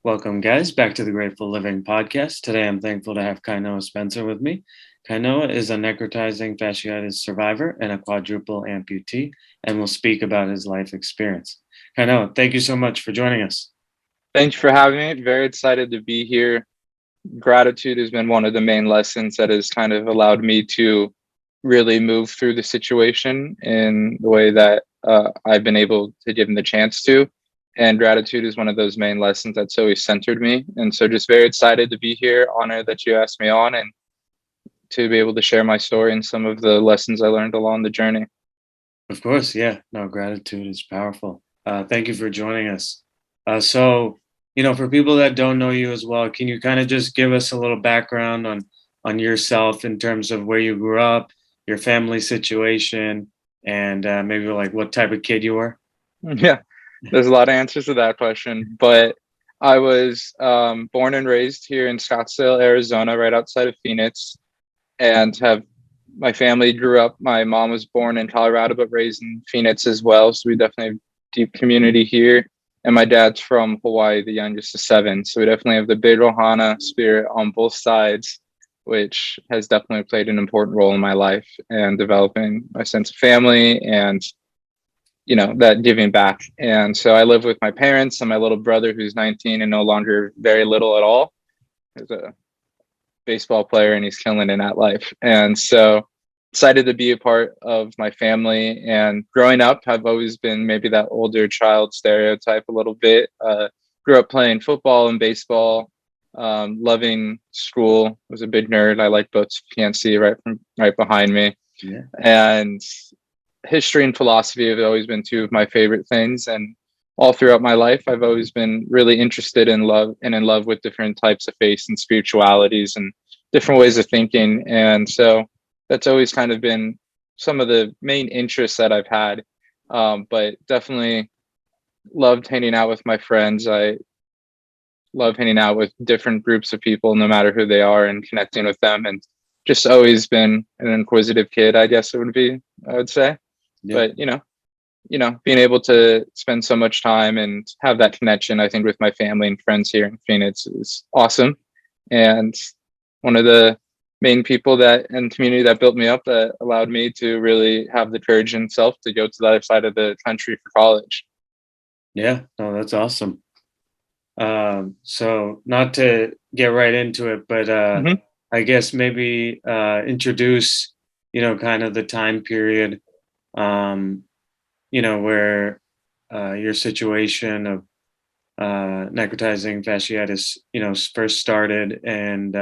Welcome, guys, back to the Grateful Living podcast. Today, I'm thankful to have Kainoa Spenser with me. Kainoa is a necrotizing fasciitis survivor and a quadruple amputee, and will speak about his life experience. Kainoa, thank you so much for joining us. Thank you for having me. Very excited to be here. Gratitude has been one of the main lessons that has kind of allowed me to really move through the situation in the way that I've been able to give them the chance to. And gratitude is one of those main lessons that's always centered me. And so just very excited to be here. Honored that you asked me on and to be able to share my story and some of the lessons I learned along the journey. Of course, yeah. No, gratitude is powerful. Thank you for joining us. For people that don't know you as well, can you kind of just give us a little background on yourself in terms of where you grew up, your family situation, and maybe like what type of kid you were? Yeah, there's a lot of answers to that question, but I was born and raised here in Scottsdale, Arizona, right outside of Phoenix, and have my family grew up. My mom was born in Colorado, but raised in Phoenix as well. So we definitely have deep community here. And my dad's from Hawaii, the youngest of seven. So we definitely have the big Ohana spirit on both sides, which has definitely played an important role in my life and developing my sense of family and that giving back. And so I live with my parents and my little brother who's 19 and no longer very little at all. He's a baseball player and he's killing in that life. And so excited to be a part of my family. And growing up, I've always been maybe that older child stereotype a little bit. Grew up playing football and baseball, loving school. Was a big nerd. I like books. You can't see right behind me. Yeah. And history and philosophy have always been two of my favorite things. And all throughout my life, I've always been really interested in love and in love with different types of faiths and spiritualities and different ways of thinking. And so that's always kind of been some of the main interests that I've had. But definitely loved hanging out with my friends. I love hanging out with different groups of people, no matter who they are, and connecting with them. And just always been an inquisitive kid, I guess I would say. Yeah. But being able to spend so much time and have that connection, I think, with my family and friends here in Phoenix is awesome. And one of the main people that and community that built me up that allowed me to really have the courage and self to go to the other side of the country for college. Yeah, no, that's awesome. So not to get right into it, but Mhm. I guess maybe introduce, kind of the time period, where your situation of necrotizing fasciitis, first started, and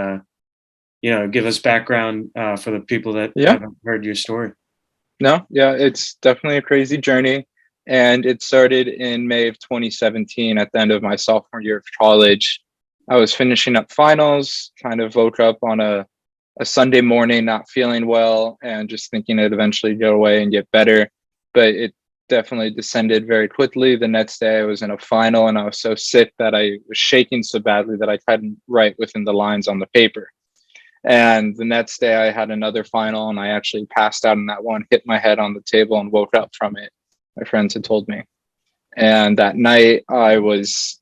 give us background for the people that Yeah. haven't heard your story. No, yeah, it's definitely a crazy journey. And it started in May of 2017 at the end of my sophomore year of college. I was finishing up finals, kind of woke up on a Sunday morning, not feeling well, and just thinking it'd eventually go away and get better. But it definitely descended very quickly. The next day, I was in a final, and I was so sick that I was shaking so badly that I couldn't write within the lines on the paper. And the next day I had another final and I actually passed out in that one, hit my head on the table and woke up from it. My friends had told me. And that night I was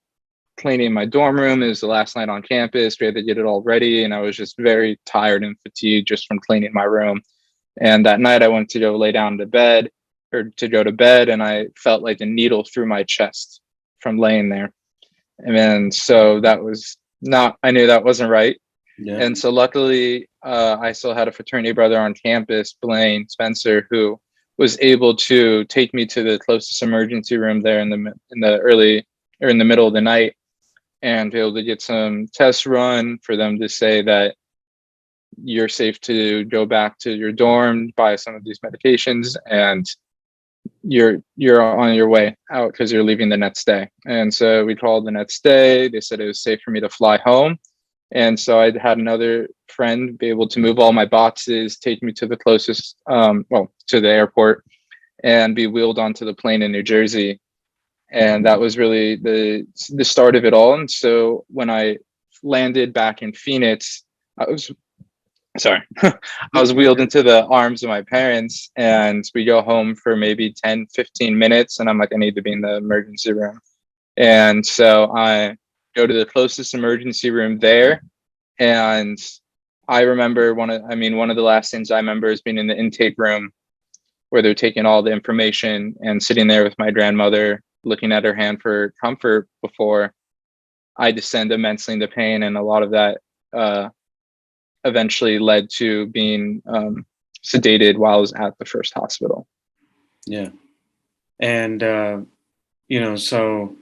cleaning my dorm room. It was the last night on campus. We had to get it all ready. And I was just very tired and fatigued just from cleaning my room. And that night I went to go lay down to bed or to go to bed. And I felt like a needle through my chest from laying there. And then so I knew that wasn't right. Yeah. And so luckily, I still had a fraternity brother on campus, Blaine Spencer, who was able to take me to the closest emergency room there in the middle of the night, and be able to get some tests run for them to say that you're safe to go back to your dorm, buy some of these medications, and you're on your way out because you're leaving the next day. And so we called the next day. They said it was safe for me to fly home. And so I had another friend be able to move all my boxes, take me to the closest, to the airport, and be wheeled onto the plane in New Jersey. And that was really the start of it all. And so when I landed back in Phoenix, I was wheeled into the arms of my parents, and we go home for maybe 10, 15 minutes. And I'm like, I need to be in the emergency room. And so I go to the closest emergency room there. And I remember one of the last things I remember is being in the intake room where they're taking all the information and sitting there with my grandmother, looking at her hand for comfort before I descend immensely into pain. And a lot of that eventually led to being sedated while I was at the first hospital. Yeah. And, so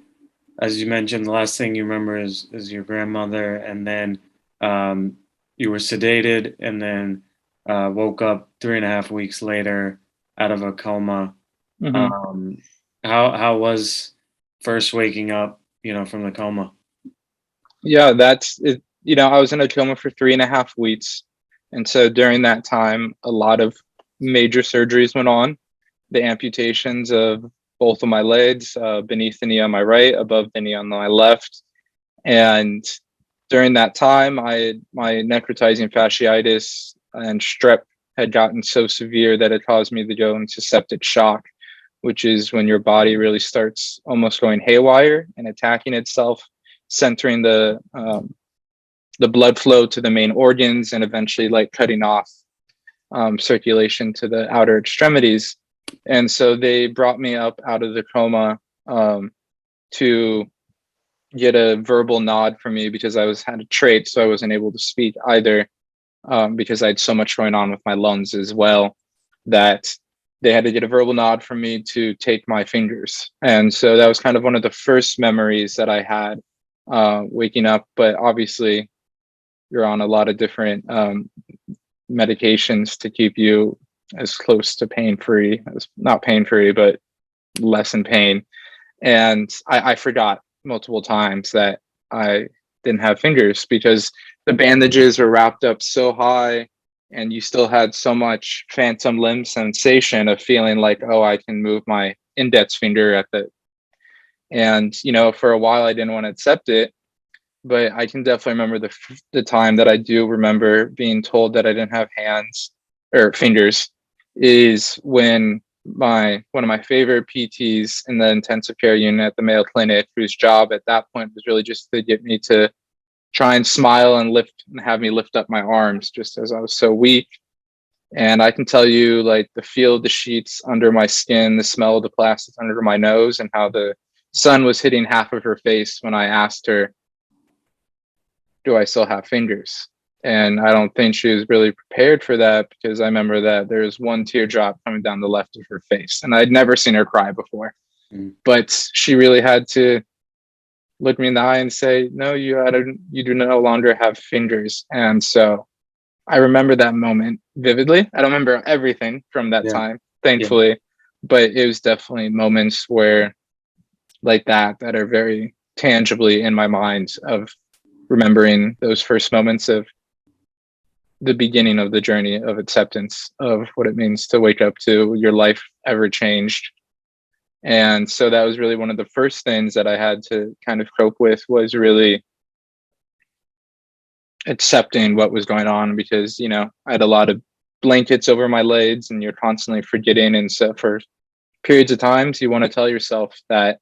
as you mentioned, the last thing you remember is your grandmother, and then you were sedated, and then woke up 3.5 weeks later out of a coma. Mm-hmm. How was first waking up, from the coma? Yeah, that's it. I was in a coma for 3.5 weeks. And so during that time, a lot of major surgeries went on. The amputations of both of my legs, beneath the knee on my right, above the knee on my left. And during that time, my necrotizing fasciitis and strep had gotten so severe that it caused me to go into septic shock, which is when your body really starts almost going haywire and attacking itself, centering the blood flow to the main organs and eventually like cutting off circulation to the outer extremities. And so they brought me up out of the coma to get a verbal nod from me because I had a trach, so I wasn't able to speak either, because I had so much going on with my lungs as well, that they had to get a verbal nod from me to take my fingers. And so that was kind of one of the first memories that I had waking up. But obviously, you're on a lot of different medications to keep you as close to pain-free, as not pain-free, but less in pain. And I forgot multiple times that I didn't have fingers because the bandages were wrapped up so high and you still had so much phantom limb sensation of feeling like, oh, I can move my index finger at and for a while I didn't want to accept it, but I can definitely remember the time that I do remember being told that I didn't have hands or fingers is when one of my favorite PTs in the intensive care unit at the Mayo Clinic, whose job at that point was really just to get me to try and smile and have me lift up my arms just as I was so weak. And I can tell you, like, the feel of the sheets under my skin, the smell of the plastic under my nose, and how the sun was hitting half of her face when I asked her, do I still have fingers? And I don't think she was really prepared for that, because I remember that there was one teardrop coming down the left of her face, and I'd never seen her cry before. But she really had to look me in the eye and say, no, you do no longer have fingers. And so I remember that moment vividly. I don't remember everything from that time, thankfully, but it was definitely moments where like that are very tangibly in my mind of remembering those first moments of the beginning of the journey of acceptance of what it means to wake up to your life ever changed. And so that was really one of the first things that I had to kind of cope with, was really accepting what was going on, because, I had a lot of blankets over my legs and you're constantly forgetting. And so for periods of times, you want to tell yourself that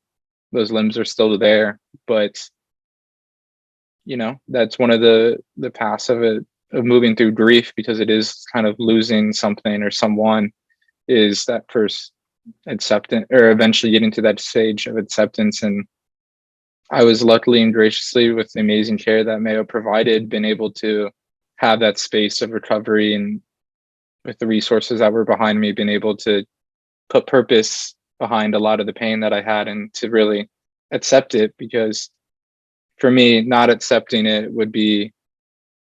those limbs are still there, but that's one of the paths of moving through grief, because it is kind of losing something or someone, is that first acceptance, or eventually getting to that stage of acceptance. And I was luckily and graciously, with the amazing care that Mayo provided, been able to have that space of recovery, and with the resources that were behind me, been able to put purpose behind a lot of the pain that I had, and to really accept it. Because for me, not accepting it would be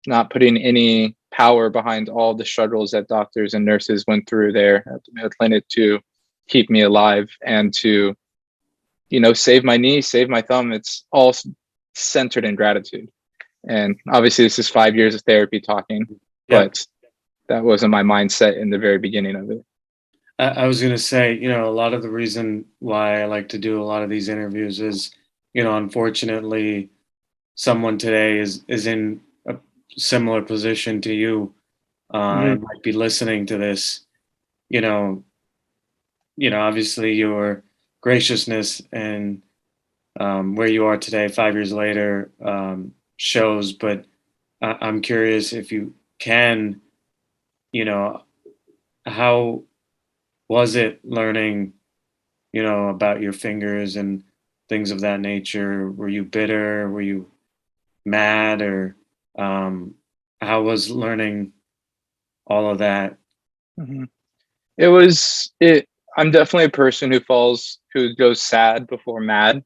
not putting any power behind all the struggles that doctors and nurses went through there at the Mayo Clinic to keep me alive and to, save my knee, save my thumb. It's all centered in gratitude. And obviously this is 5 years of therapy talking, but that wasn't my mindset in the very beginning of it. I was going to say, a lot of the reason why I like to do a lot of these interviews is, unfortunately, someone today is in a similar position to you, and might be listening to this. Obviously your graciousness and where you are today, 5 years later, shows. But I'm curious if you can, you know, how was it learning, about your fingers and things of that nature? Were you bitter? Were you mad? Or how was learning all of that? Mhm. It was it. I'm definitely a person who goes sad before mad,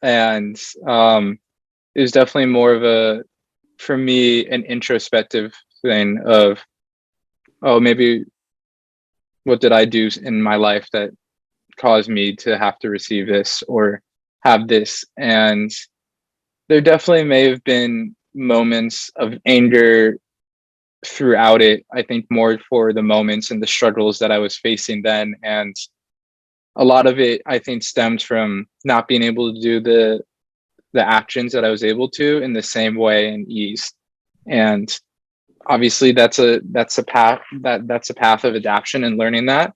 and it was definitely more of a, for me, an introspective thing of, oh, maybe what did I do in my life that caused me to have to receive this or have this? And there definitely may have been moments of anger throughout it. I think more for the moments and the struggles that I was facing then. And a lot of it, I think, stemmed from not being able to do the actions that I was able to in the same way and ease. And obviously that's a path that's a path of adaptation and learning that.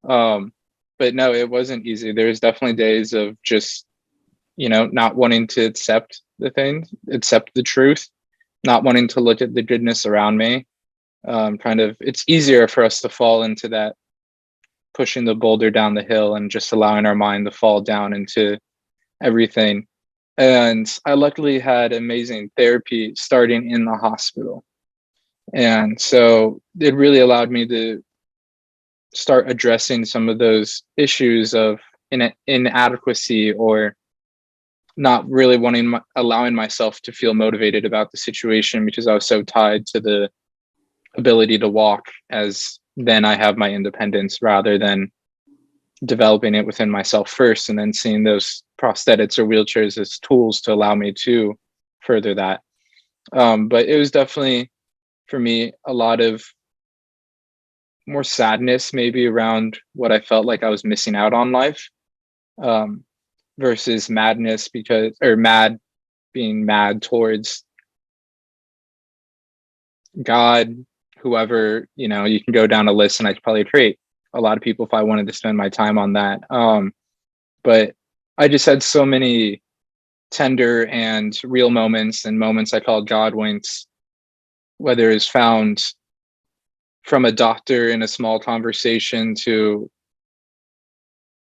Um, but no, it wasn't easy. There's definitely days of just, not wanting to accept the thing, accept the truth, not wanting to look at the goodness around me. Kind of, it's easier for us to fall into that, pushing the boulder down the hill and just allowing our mind to fall down into everything. And I luckily had amazing therapy starting in the hospital. And so it really allowed me to start addressing some of those issues of inadequacy or not really allowing myself to feel motivated about the situation because I was so tied to the ability to walk, as then I have my independence rather than developing it within myself first and then seeing those prosthetics or wheelchairs as tools to allow me to further that. But it was definitely, for me, a lot of more sadness maybe around what I felt like I was missing out on life, um, versus madness being mad towards God, whoever, you can go down a list and I could probably create a lot of people if I wanted to spend my time on that. But I just had so many tender and real moments and moments I called God winks, whether it's found from a doctor in a small conversation to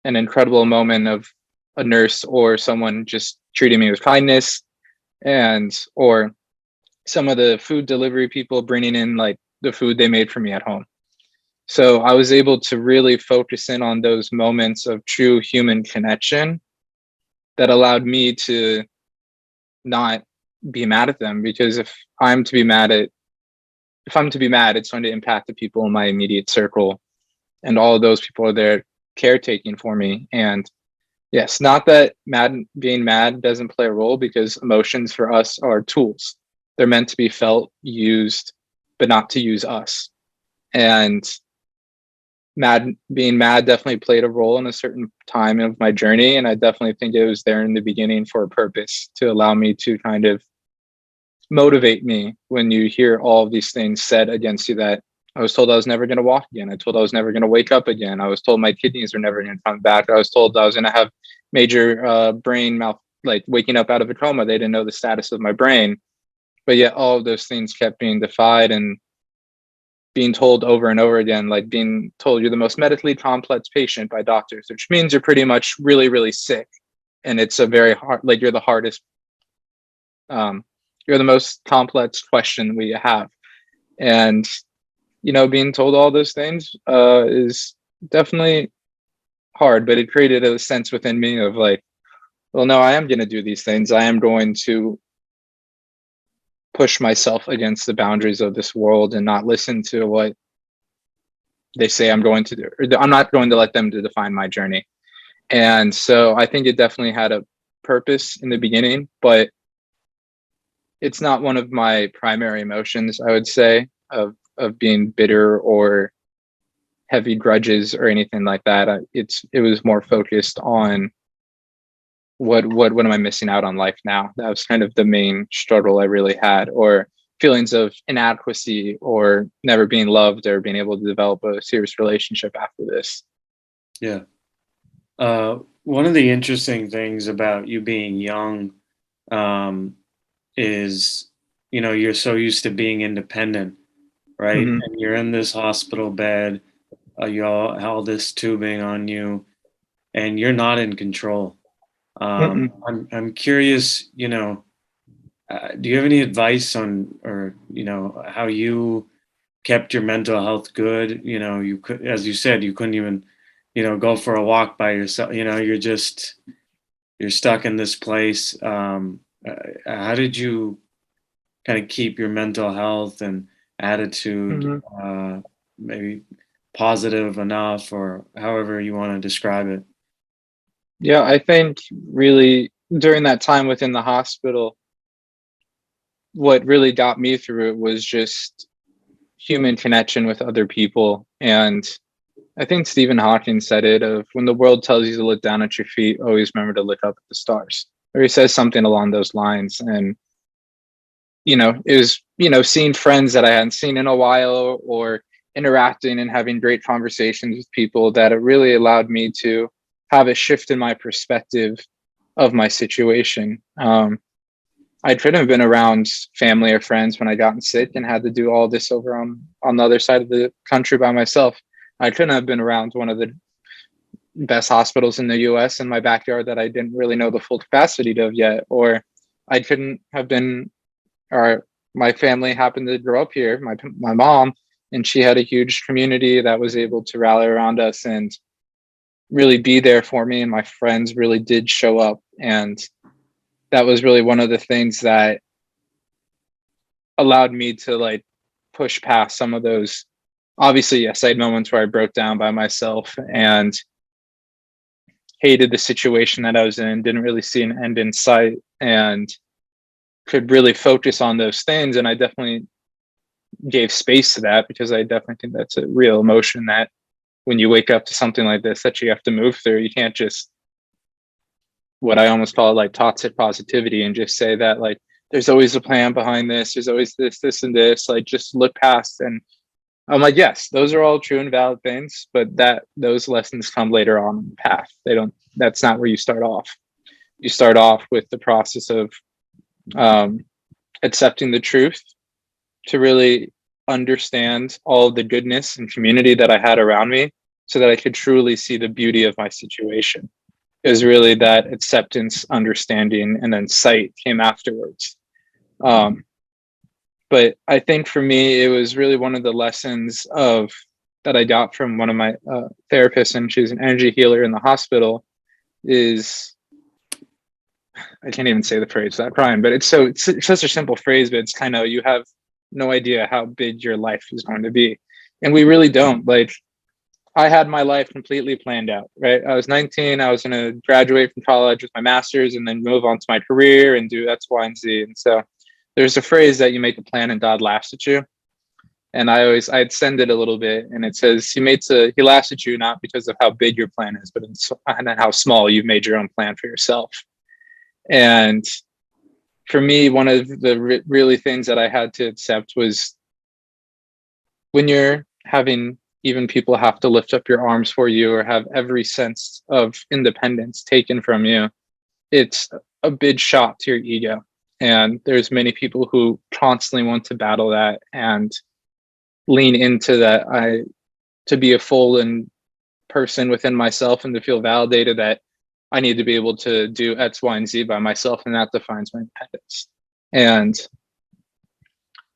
an incredible moment of a nurse or someone just treating me with kindness, and or some of the food delivery people bringing in like the food they made for me at home. So I was able to really focus in on those moments of true human connection that allowed me to not be mad at them, because if I'm to be mad, it's going to impact the people in my immediate circle, and all of those people are there caretaking for me. And yes, not that being mad doesn't play a role, because emotions for us are tools. They're meant to be felt, used, but not to use us. And being mad definitely played a role in a certain time of my journey. And I definitely think it was there in the beginning for a purpose, to allow me to kind of motivate me when you hear all of these things said against you, that I was told I was never going to walk again. I told I was never going to wake up again. I was told my kidneys were never going to come back. I was told I was going to have major brain mouth, like waking up out of a coma. They didn't know the status of my brain. But yet all of those things kept being defied and being told over and over again, like being told you're the most medically complex patient by doctors, which means you're pretty much really, really sick. And it's a very hard, like you're the hardest, you're the most complex question we have. And, being told all those things is definitely hard, but it created a sense within me of like, well, no, I am going to do these things. I am going to push myself against the boundaries of this world and not listen to what they say I'm going to do. I'm not going to let them to define my journey. And so I think it definitely had a purpose in the beginning, but it's not one of my primary emotions, I would say, of being bitter or heavy grudges or anything like that. It was more focused on what am I missing out on life now? That was kind of the main struggle I really had, or feelings of inadequacy or never being loved or being able to develop a serious relationship after this. Yeah. One of the interesting things about you being young, um, is, you're so used to being independent, right? Hmm. And you're in this hospital bed, you all all this tubing on you, and you're not in control. Mm-mm. I'm curious, do you have any advice on, or how you kept your mental health good? You could, as you said, you couldn't even, go for a walk by yourself. You're stuck in this place. How did you kind of keep your mental health and attitude, Hmm. maybe positive enough, or however you want to describe it? Yeah, I think really during that time within the hospital, what really got me through it was just human connection with other people. And I think Stephen Hawking said it of when the world tells you to look down at your feet, always remember to look up at the stars. Or he says something along those lines. And, it was, seeing friends that I hadn't seen in a while or interacting and having great conversations with people that it really allowed me to have a shift in my perspective of my situation. I couldn't have been around family or friends when I gotten sick and had to do all this over on the other side of the country by myself. I couldn't have been around one of the best hospitals in the US in my backyard that I didn't really know the full capacity of yet. Or I couldn't have been, or my family happened to grow up here, my mom, and she had a huge community that was able to rally around us and really be there for me. And my friends really did show up. And that was really one of the things that allowed me to like push past some of those. Obviously, yes, I had moments where I broke down by myself and hated the situation that I was in, didn't really see an end in sight, and could really focus on those things. And I definitely gave space to that because I definitely think that's a real emotion that when you wake up to something like this that you have to move through, you can't just what I almost call like toxic positivity and just say that like there's always a plan behind this, there's always this, and this, like just look past. And I'm like, yes, those are all true and valid things, but that those lessons come later on in the path. They don't. That's not where you start off. You start off with the process of um, accepting the truth to really understand all the goodness and community that I had around me, so that I could truly see the beauty of my situation. Is really that acceptance, understanding, and then sight came afterwards. Um, but I think for me, it was really one of the lessons of that I got from one of my therapists, and she's an energy healer in the hospital. Is I can't even say the phrase without crying, but it's such a simple phrase, but it's kind of you have no idea how big your life is going to be, and we really don't. Like I had my life completely planned out, right? I was 19. I was going to graduate from college with my master's and then move on to my career and do X, Y, and Z. And so there's a phrase that you make a plan and God laughs at you. And I'd send it a little bit and it says, he laughs at you not because of how big your plan is, but and how small you've made your own plan for yourself. And for me, one of the really things that I had to accept was when you're having even people have to lift up your arms for you or have every sense of independence taken from you, it's a big shot to your ego. And there's many people who constantly want to battle that and lean into that to be a full and person within myself and to feel validated that I need to be able to do X, Y, and Z by myself, and that defines my independence. And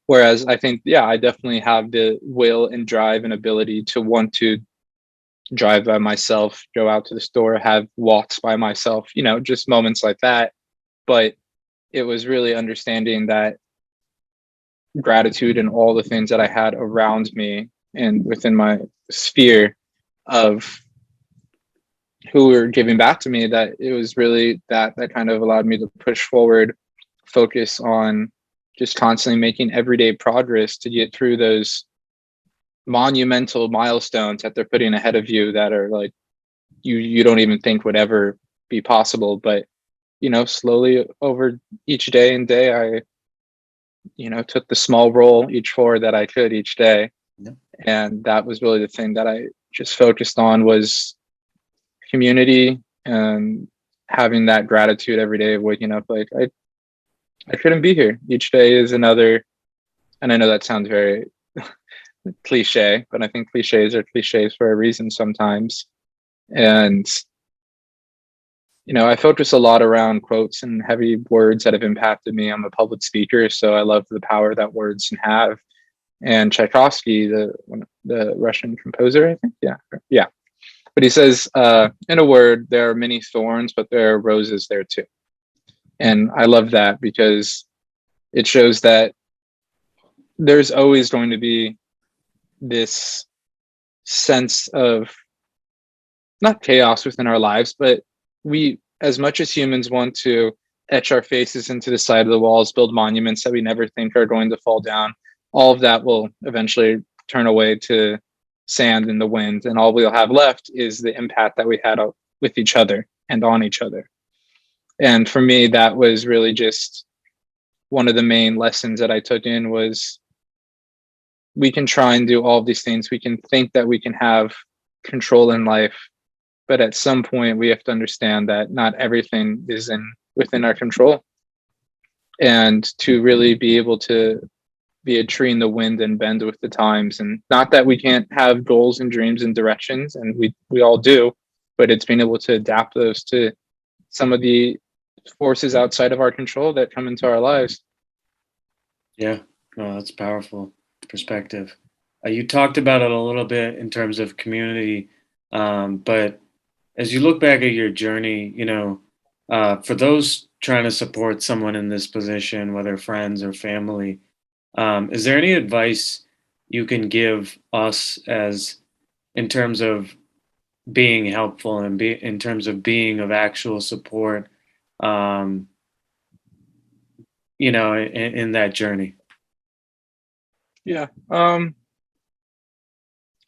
whereas I think, yeah, I definitely have the will and drive and ability to want to drive by myself, go out to the store, have walks by myself, just moments like that. But it was really understanding that gratitude and all the things that I had around me and within my sphere of who were giving back to me, that it was really that kind of allowed me to push forward, focus on just constantly making everyday progress to get through those monumental milestones that they're putting ahead of you that are like you don't even think would ever be possible. But slowly over each day and day, I took the small role each forward that I could each day. Yeah. And that was really the thing that I just focused on, was community and having that gratitude every day of waking up like I couldn't be here. Each day is another, and I know that sounds very cliche, but I think cliches are cliches for a reason sometimes. And I focus a lot around quotes and heavy words that have impacted me. I'm a public speaker, so I love the power that words can have. And Tchaikovsky, the Russian composer, I think, yeah. But he says, in a word, there are many thorns, but there are roses there too. And I love that because it shows that there's always going to be this sense of not chaos within our lives, but we, as much as humans, want to etch our faces into the side of the walls, build monuments that we never think are going to fall down. All of that will eventually turn away to sand in the wind, and all we'll have left is the impact that we had with each other and on each other. And for me, that was really just one of the main lessons that I took in was we can try and do all of these things. We can think that we can have control in life, but at some point we have to understand that not everything is within our control. And to really be able to be a tree in the wind and bend with the times. And not that we can't have goals and dreams and directions, and we all do, but it's being able to adapt those to some of the forces outside of our control that come into our lives. Yeah, no, that's powerful perspective. You talked about it a little bit in terms of community, but as you look back at your journey, for those trying to support someone in this position, whether friends or family, is there any advice you can give us as in terms of being helpful and in terms of being of actual support, in that journey? Yeah.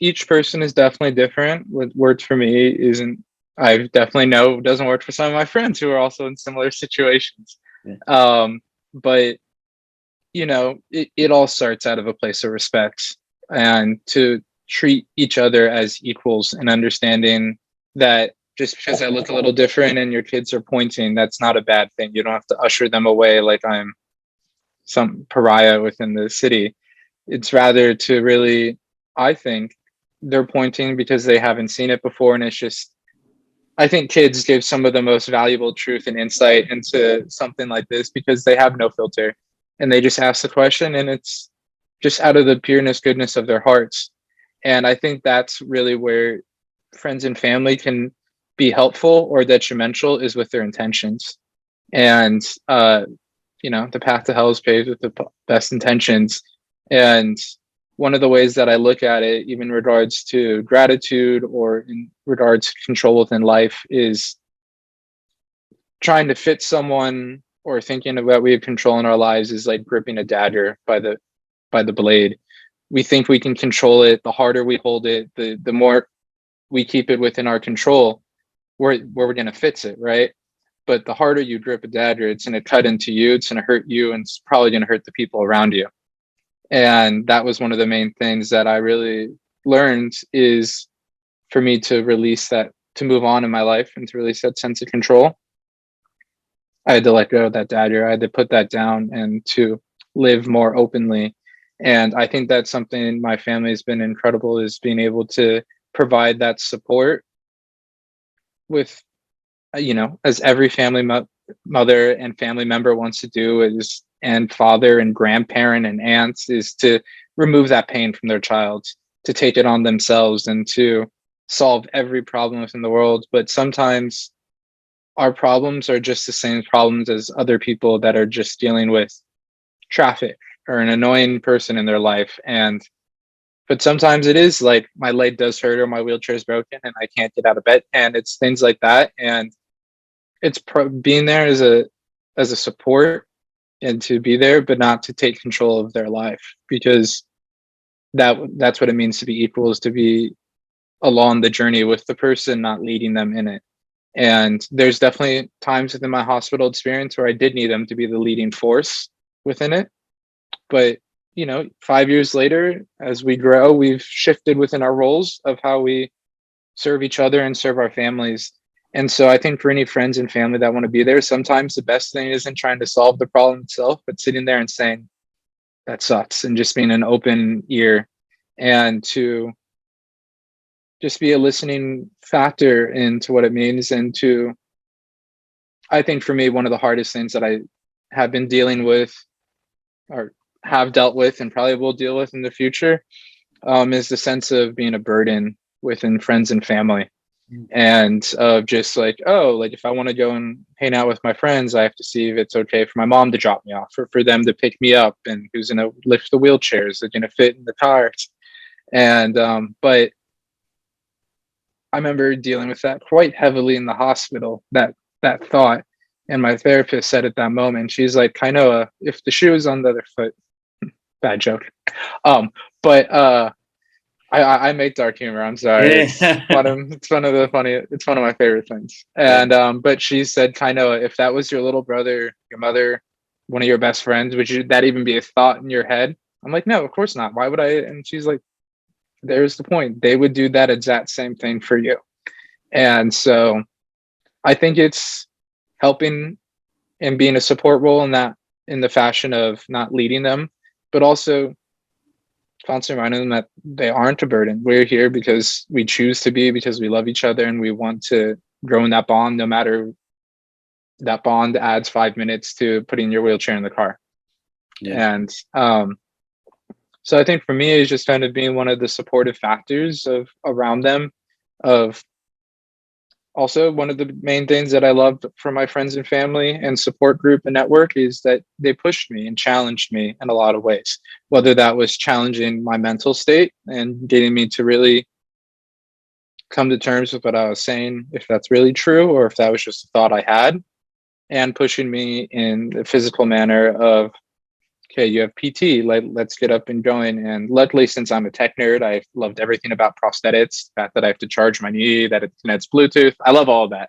Each person is definitely different. What works for me isn't, I definitely know doesn't work for some of my friends who are also in similar situations. Yeah. But it all starts out of a place of respect and to treat each other as equals and understanding that just because I look a little different and your kids are pointing, that's not a bad thing. You don't have to usher them away like I'm some pariah within the city. It's rather to really, I think they're pointing because they haven't seen it before. And it's just, I think kids give some of the most valuable truth and insight into something like this because they have no filter and they just ask the question and it's just out of the pureness, goodness of their hearts. And I think that's really where friends and family can be helpful or detrimental is with their intentions. And, the path to hell is paved with the best intentions. And one of the ways that I look at it, even in regards to gratitude or in regards to control within life, is trying to fit someone or thinking about we have control in our lives is like gripping a dagger by the blade. We think we can control it. The harder we hold it, the more we keep it within our control, where we're going to fix it, right? But the harder you grip a dagger, it's going to cut into you, it's going to hurt you, and it's probably going to hurt the people around you. And that was one of the main things that I really learned is for me to release that, to move on in my life and to release that sense of control. I had to let go of that dagger. I had to put that down and to live more openly. And I think that's something my family has been incredible, is being able to provide that support with, as every family mother and family member wants to do is, and father and grandparent and aunts, is to remove that pain from their child, to take it on themselves and to solve every problem within the world. But sometimes our problems are just the same problems as other people that are just dealing with traffic or an annoying person in their life. But sometimes it is like my leg does hurt or my wheelchair is broken and I can't get out of bed, and it's things like that. And it's being there as a support and to be there, but not to take control of their life, because that's what it means to be equal, is to be along the journey with the person, not leading them in it. And there's definitely times within my hospital experience where I did need them to be the leading force within it. But 5 years later, as we grow, we've shifted within our roles of how we serve each other and serve our families. And so I think for any friends and family that want to be there, sometimes the best thing isn't trying to solve the problem itself, but sitting there and saying, that sucks, and just being an open ear, and to just be a listening factor into what it means. And to, I think for me, one of the hardest things that I have been dealing with, or have dealt with and probably will deal with in the future, is the sense of being a burden within friends and family. And of just like, oh, like if I want to go and hang out with my friends, I have to see if it's okay for my mom to drop me off, or for them to pick me up, and who's going to lift the wheelchairs, they're going to fit in the cars. And but I remember dealing with that quite heavily in the hospital, that thought. And my therapist said at that moment, she's like, Kainoa, if the shoe is on the other foot, bad joke. But I make dark humor. I'm sorry. Yeah. It's one of the funny. It's one of my favorite things. And but she said, Kainoa, if that was your little brother, your mother, one of your best friends, would that even be a thought in your head? I'm like, no, of course not. Why would I? And she's like, there's the point. They would do that exact same thing for you. And so I think it's helping and being a support role in that, in the fashion of not leading them, but also constantly reminding them that they aren't a burden. We're here because we choose to be, because we love each other and we want to grow in that bond, no matter that bond adds 5 minutes to putting your wheelchair in the car. Yeah. And so I think for me, it's just kind of being one of the supportive factors of around them. Of also, one of the main things that I loved from my friends and family and support group and network is that they pushed me and challenged me in a lot of ways, whether that was challenging my mental state and getting me to really come to terms with what I was saying, if that's really true, or if that was just a thought I had, and pushing me in the physical manner of, okay, you have PT, let's get up and going. And luckily, since I'm a tech nerd, I loved everything about prosthetics, the fact that I have to charge my knee, that it connects Bluetooth. I love all of that.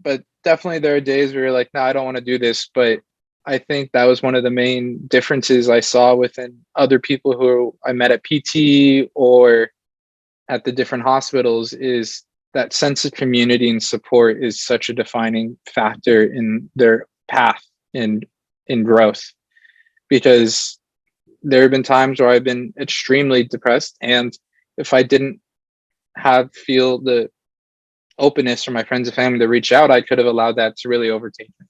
But definitely there are days where you're like, no, I don't want to do this. But I think that was one of the main differences I saw within other people who I met at PT or at the different hospitals, is that sense of community and support is such a defining factor in their path in growth. Because there have been times where I've been extremely depressed, and if I didn't feel the openness from my friends and family to reach out, I could have allowed that to really overtake me.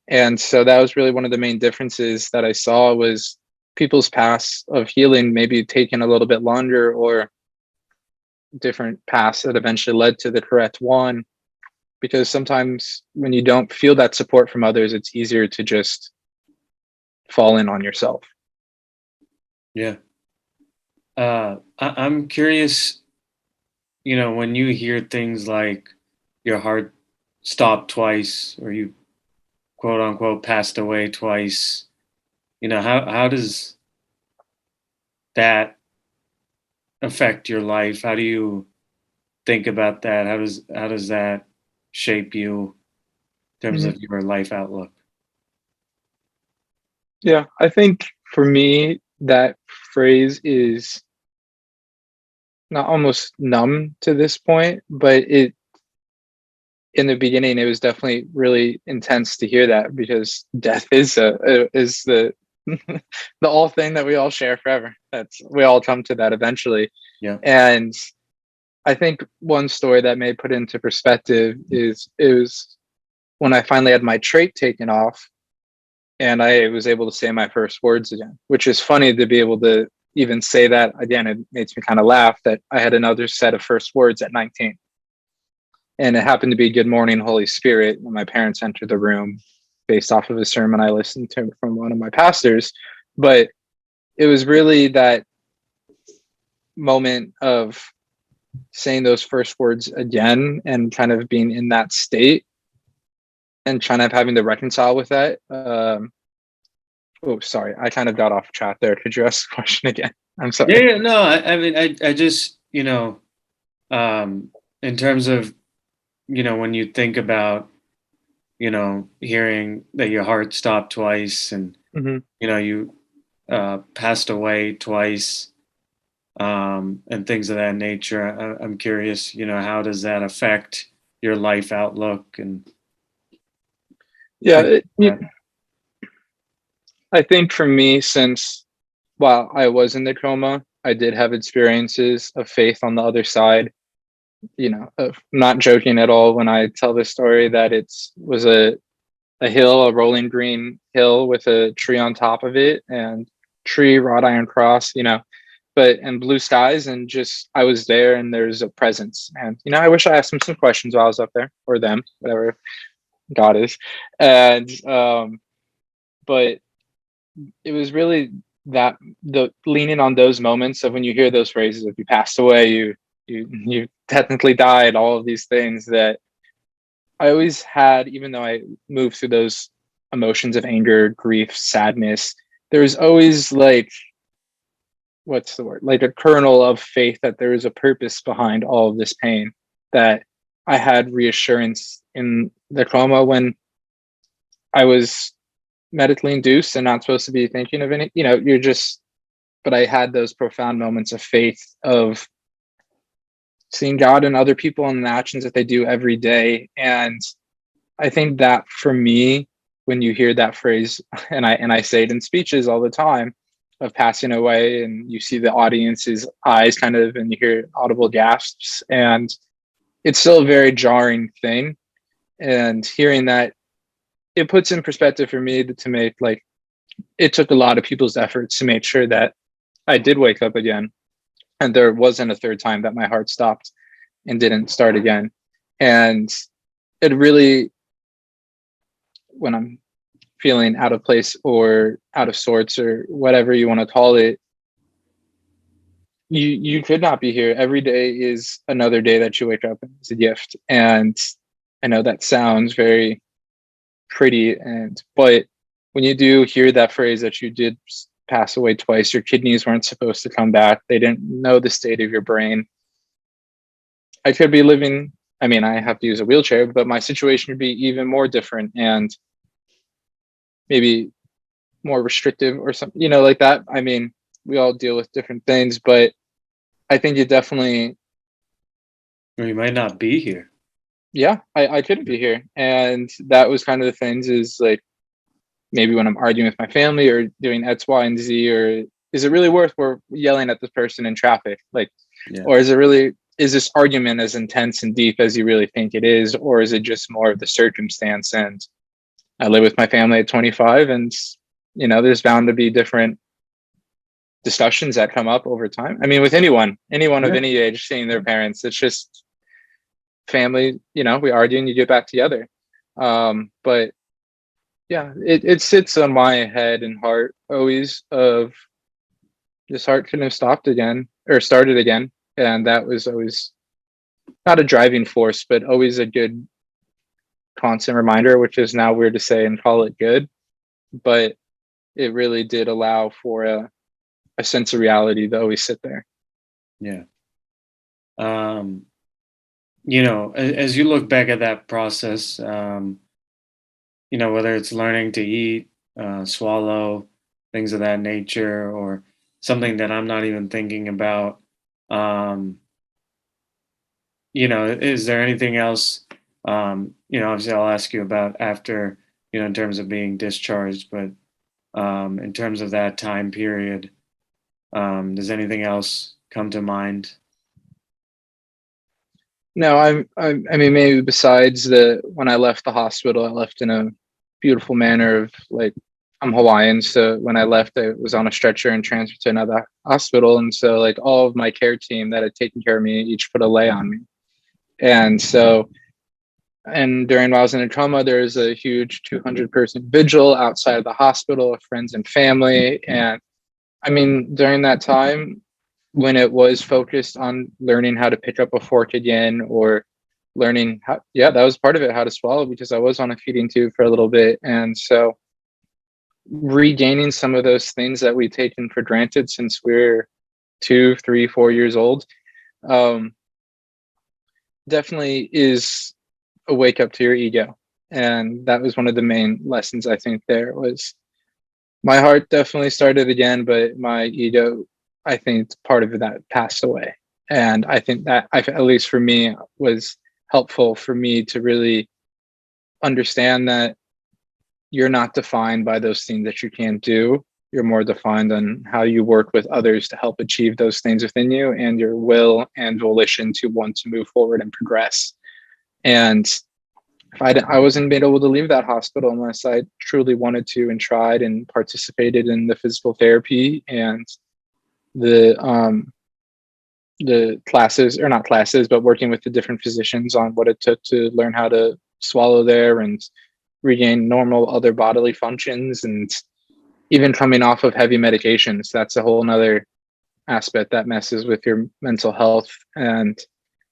And so that was really one of the main differences that I saw, was people's paths of healing maybe taking a little bit longer, or different paths that eventually led to the correct one. Because sometimes when you don't feel that support from others, it's easier to just fall in on yourself. Yeah. I'm curious, when you hear things like your heart stopped twice, or you quote unquote passed away twice, how does that affect your life? How do you think about that? How does that shape you in terms of your life outlook? Yeah, I think for me, that phrase is not almost numb to this point, but in the beginning, it was definitely really intense to hear that, because death is the the all thing that we all share forever. We all come to that eventually. Yeah. And I think one story that may put into perspective is, it was when I finally had my trait taken off and I was able to say my first words again, which is funny to be able to even say that again. It makes me kind of laugh that I had another set of first words at 19. And it happened to be "Good Morning, Holy Spirit" when my parents entered the room, based off of a sermon I listened to from one of my pastors. But it was really that moment of saying those first words again and kind of being in that state and kind of having to reconcile with that. Oh, sorry, I kind of got off track there. Could you ask the question again? I'm sorry. Yeah. No, I mean, I just, in terms of, when you think about, hearing that your heart stopped twice and, Mhm. you passed away twice, and things of that nature. I'm curious, how does that affect your life outlook and Yeah, things like that? I think for me, since while I was in the coma, I did have experiences of faith on the other side. Of not joking at all when I tell this story that was a hill, a rolling green hill with a tree on top of it, and tree, wrought iron cross, but and blue skies, and just I was there, and there's a presence. And I wish I asked them some questions while I was up there, or them, whatever God is. And but it was really that, the leaning on those moments of when you hear those phrases, if you passed away, you technically died, all of these things that I always had, even though I moved through those emotions of anger, grief, sadness, there was always like, what's the word? Like a kernel of faith that there is a purpose behind all of this pain, that I had reassurance in the coma when I was medically induced and not supposed to be thinking of any, but I had those profound moments of faith of seeing God and other people and the actions that they do every day. And I think that for me, when you hear that phrase, and I say it in speeches all the time, of passing away, and you see the audience's eyes kind of, and you hear audible gasps, and it's still a very jarring thing. And hearing that, it puts in perspective for me to make, like, it took a lot of people's efforts to make sure that I did wake up again, and there wasn't a third time that my heart stopped and didn't start again. And it really, when I'm feeling out of place or out of sorts or whatever you want to call it, you could not be here. Every day is another day that you wake up, and it's a gift. And I know that sounds very pretty, but when you do hear that phrase that you did pass away twice, your kidneys weren't supposed to come back, they didn't know the state of your brain. I could be living, I mean, I have to use a wheelchair, but my situation would be even more different, and maybe more restrictive or something, like that. I mean, we all deal with different things, but I think it definitely, Or you might not be here. yeah, I couldn't be here. And that was kind of the things, is like, maybe when I'm arguing with my family or doing X, Y, and Z, or is it really worth we're yelling at this person in traffic? Like, Yeah. or is this argument as intense and deep as you really think it is? Or is it just more of the circumstance? And I live with my family at 25, and there's bound to be different discussions that come up over time. I mean, with anyone of Yeah. any age seeing their parents, it's just family, we argue and you get back together. But yeah, it sits on my head and heart always, of this heart couldn't have stopped again or started again. And that was always not a driving force, but always a good constant reminder, which is now weird to say and call it good. But it really did allow for a sense of reality to always sit there. Yeah. As you look back at that process, whether it's learning to eat, swallow, things of that nature, or something that I'm not even thinking about, um, is there anything else? Obviously, I'll ask you about after, in terms of being discharged, but in terms of that time period, does anything else come to mind? No, I mean, maybe besides when I left the hospital, I left in a beautiful manner of, like, I'm Hawaiian, so when I left, I was on a stretcher and transferred to another hospital, and so, like, all of my care team that had taken care of me each put a lei on me. And so, and during while I was in a coma, there was a huge 200-person vigil outside of the hospital of friends and family. And I mean, during that time, when it was focused on learning how to pick up a fork again, or learning how, yeah, that was part of it, how to swallow, because I was on a feeding tube for a little bit. And so regaining some of those things that we've taken for granted since we're 2, 3, 4 years old, definitely is a wake up to your ego. And that was one of the main lessons, I think, there was my heart definitely started again, but my ego I think part of that passed away. And I think that, at least for me, was helpful for me to really understand that you're not defined by those things that you can't do. You're more defined on how you work with others to help achieve those things within you, and your will and volition to want to move forward and progress. And if I wasn't been able to leave that hospital unless I truly wanted to and tried and participated in the physical therapy and the classes, or not classes, but working with the different physicians on what it took to learn how to swallow there and regain normal other bodily functions, and even coming off of heavy medications. That's a whole nother aspect that messes with your mental health. And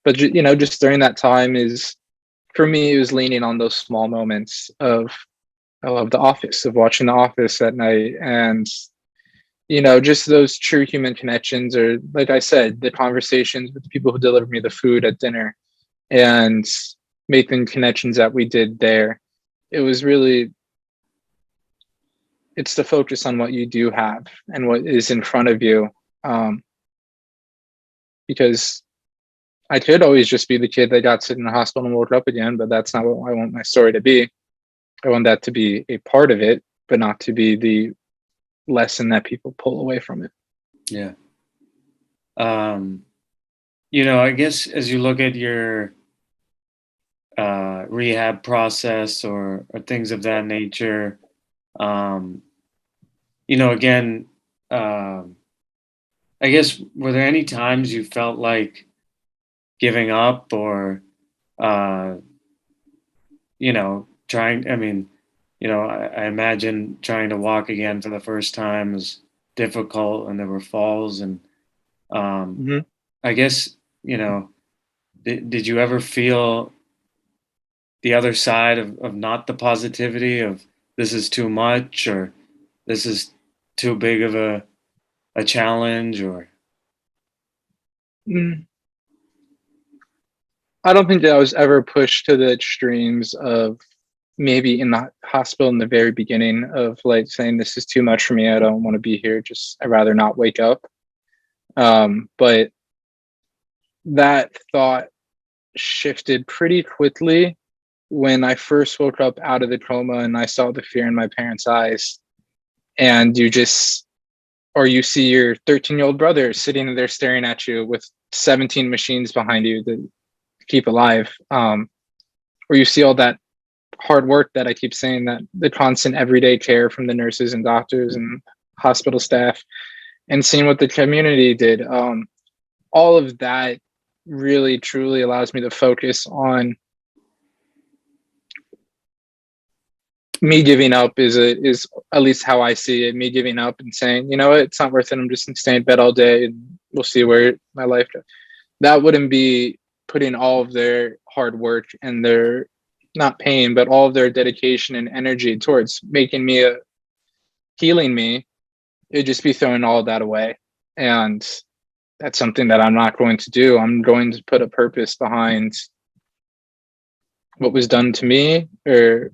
but just during that time, is for me, it was leaning on those small moments of the office, of watching the office at night, and just those true human connections, or like I said, the conversations with the people who delivered me the food at dinner, and making connections that we did there. It was really, it's the focus on what you do have and what is in front of you. Because I could always just be the kid that got sit in the hospital and woke up again, but that's not what I want my story to be. I want that to be a part of it, but not to be the lesson that people pull away from it. Yeah. I guess as you look at your rehab process or things of that nature, again, I guess, were there any times you felt like giving up or, trying, I imagine trying to walk again for the first time was difficult and there were falls and, I guess, did you ever feel the other side of not the positivity of this is too much or this is too big of a challenge or? I don't think that I was ever pushed to the extremes of maybe in the hospital in the very beginning of like saying this is too much for me. I don't want to be here. I'd rather not wake up. But that thought shifted pretty quickly when I first woke up out of the coma and I saw the fear in my parents' eyes. And you see your 13-year-old brother sitting there staring at you with 17 machines behind you to keep alive. Or you see all that hard work that I keep saying, that the constant everyday care from the nurses and doctors and hospital staff, and seeing what the community did. All of that really truly allows me to focus on me giving up is at least how I see it. Me giving up and saying, you know what, it's not worth it. I'm just gonna stay in bed all day and we'll see where my life goes. That wouldn't be putting all of their hard work and their, not pain, but all of their dedication and energy towards making me healing me. It'd just be throwing all of that away. And that's something that I'm not going to do. I'm going to put a purpose behind what was done to me, or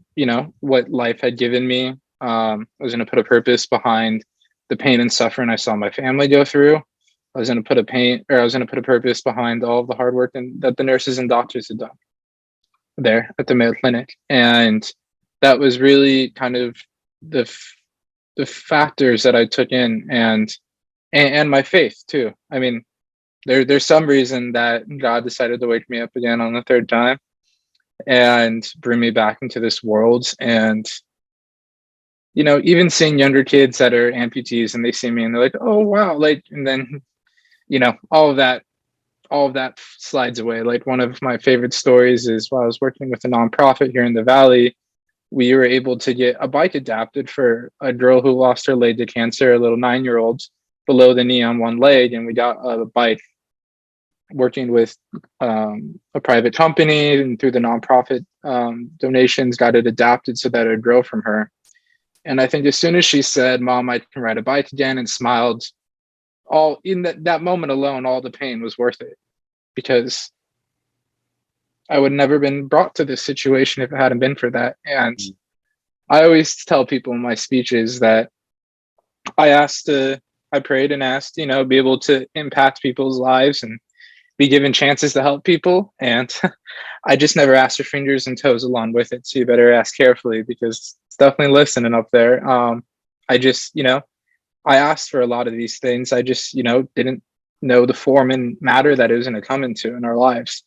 what life had given me. I was going to put a purpose behind the pain and suffering I saw my family go through. I was going to put a purpose behind all of the hard work that the nurses and doctors had done there at the Mayo Clinic. And that was really kind of the factors that I took in, and my faith too. I mean, there's some reason that God decided to wake me up again on the third time and bring me back into this world. And even seeing younger kids that are amputees and they see me and they're like, oh wow, like, and then all of that slides away. Like, one of my favorite stories is while I was working with a nonprofit here in the Valley, we were able to get a bike adapted for a girl who lost her leg to cancer, a little 9-year-old, below the knee on one leg. And we got a bike working with a private company, and through the nonprofit donations, got it adapted so that it would grow from her. And I think as soon as she said, Mom, I can ride a bike again, and smiled, all in that moment alone, all the pain was worth it, because I would never been brought to this situation if it hadn't been for that. And I always tell people in my speeches that I asked to I prayed and asked, be able to impact people's lives and be given chances to help people. And I just never asked for fingers and toes along with it. So you better ask carefully, because it's definitely listening up there. I just, I asked for a lot of these things. I just, didn't know the form and matter that it was going to come into in our lives.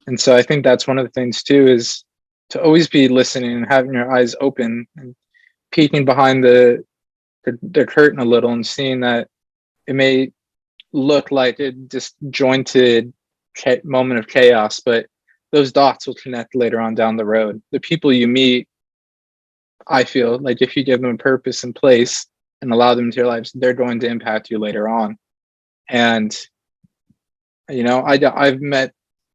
And so I think that's one of the things too, is to always be listening and having your eyes open and peeking behind the curtain a little and seeing that it may look like a disjointed moment of chaos, but those dots will connect later on down the road. The people you meet, I feel like if you give them a purpose and place and allow them into your lives, they're going to impact you later on. And I've met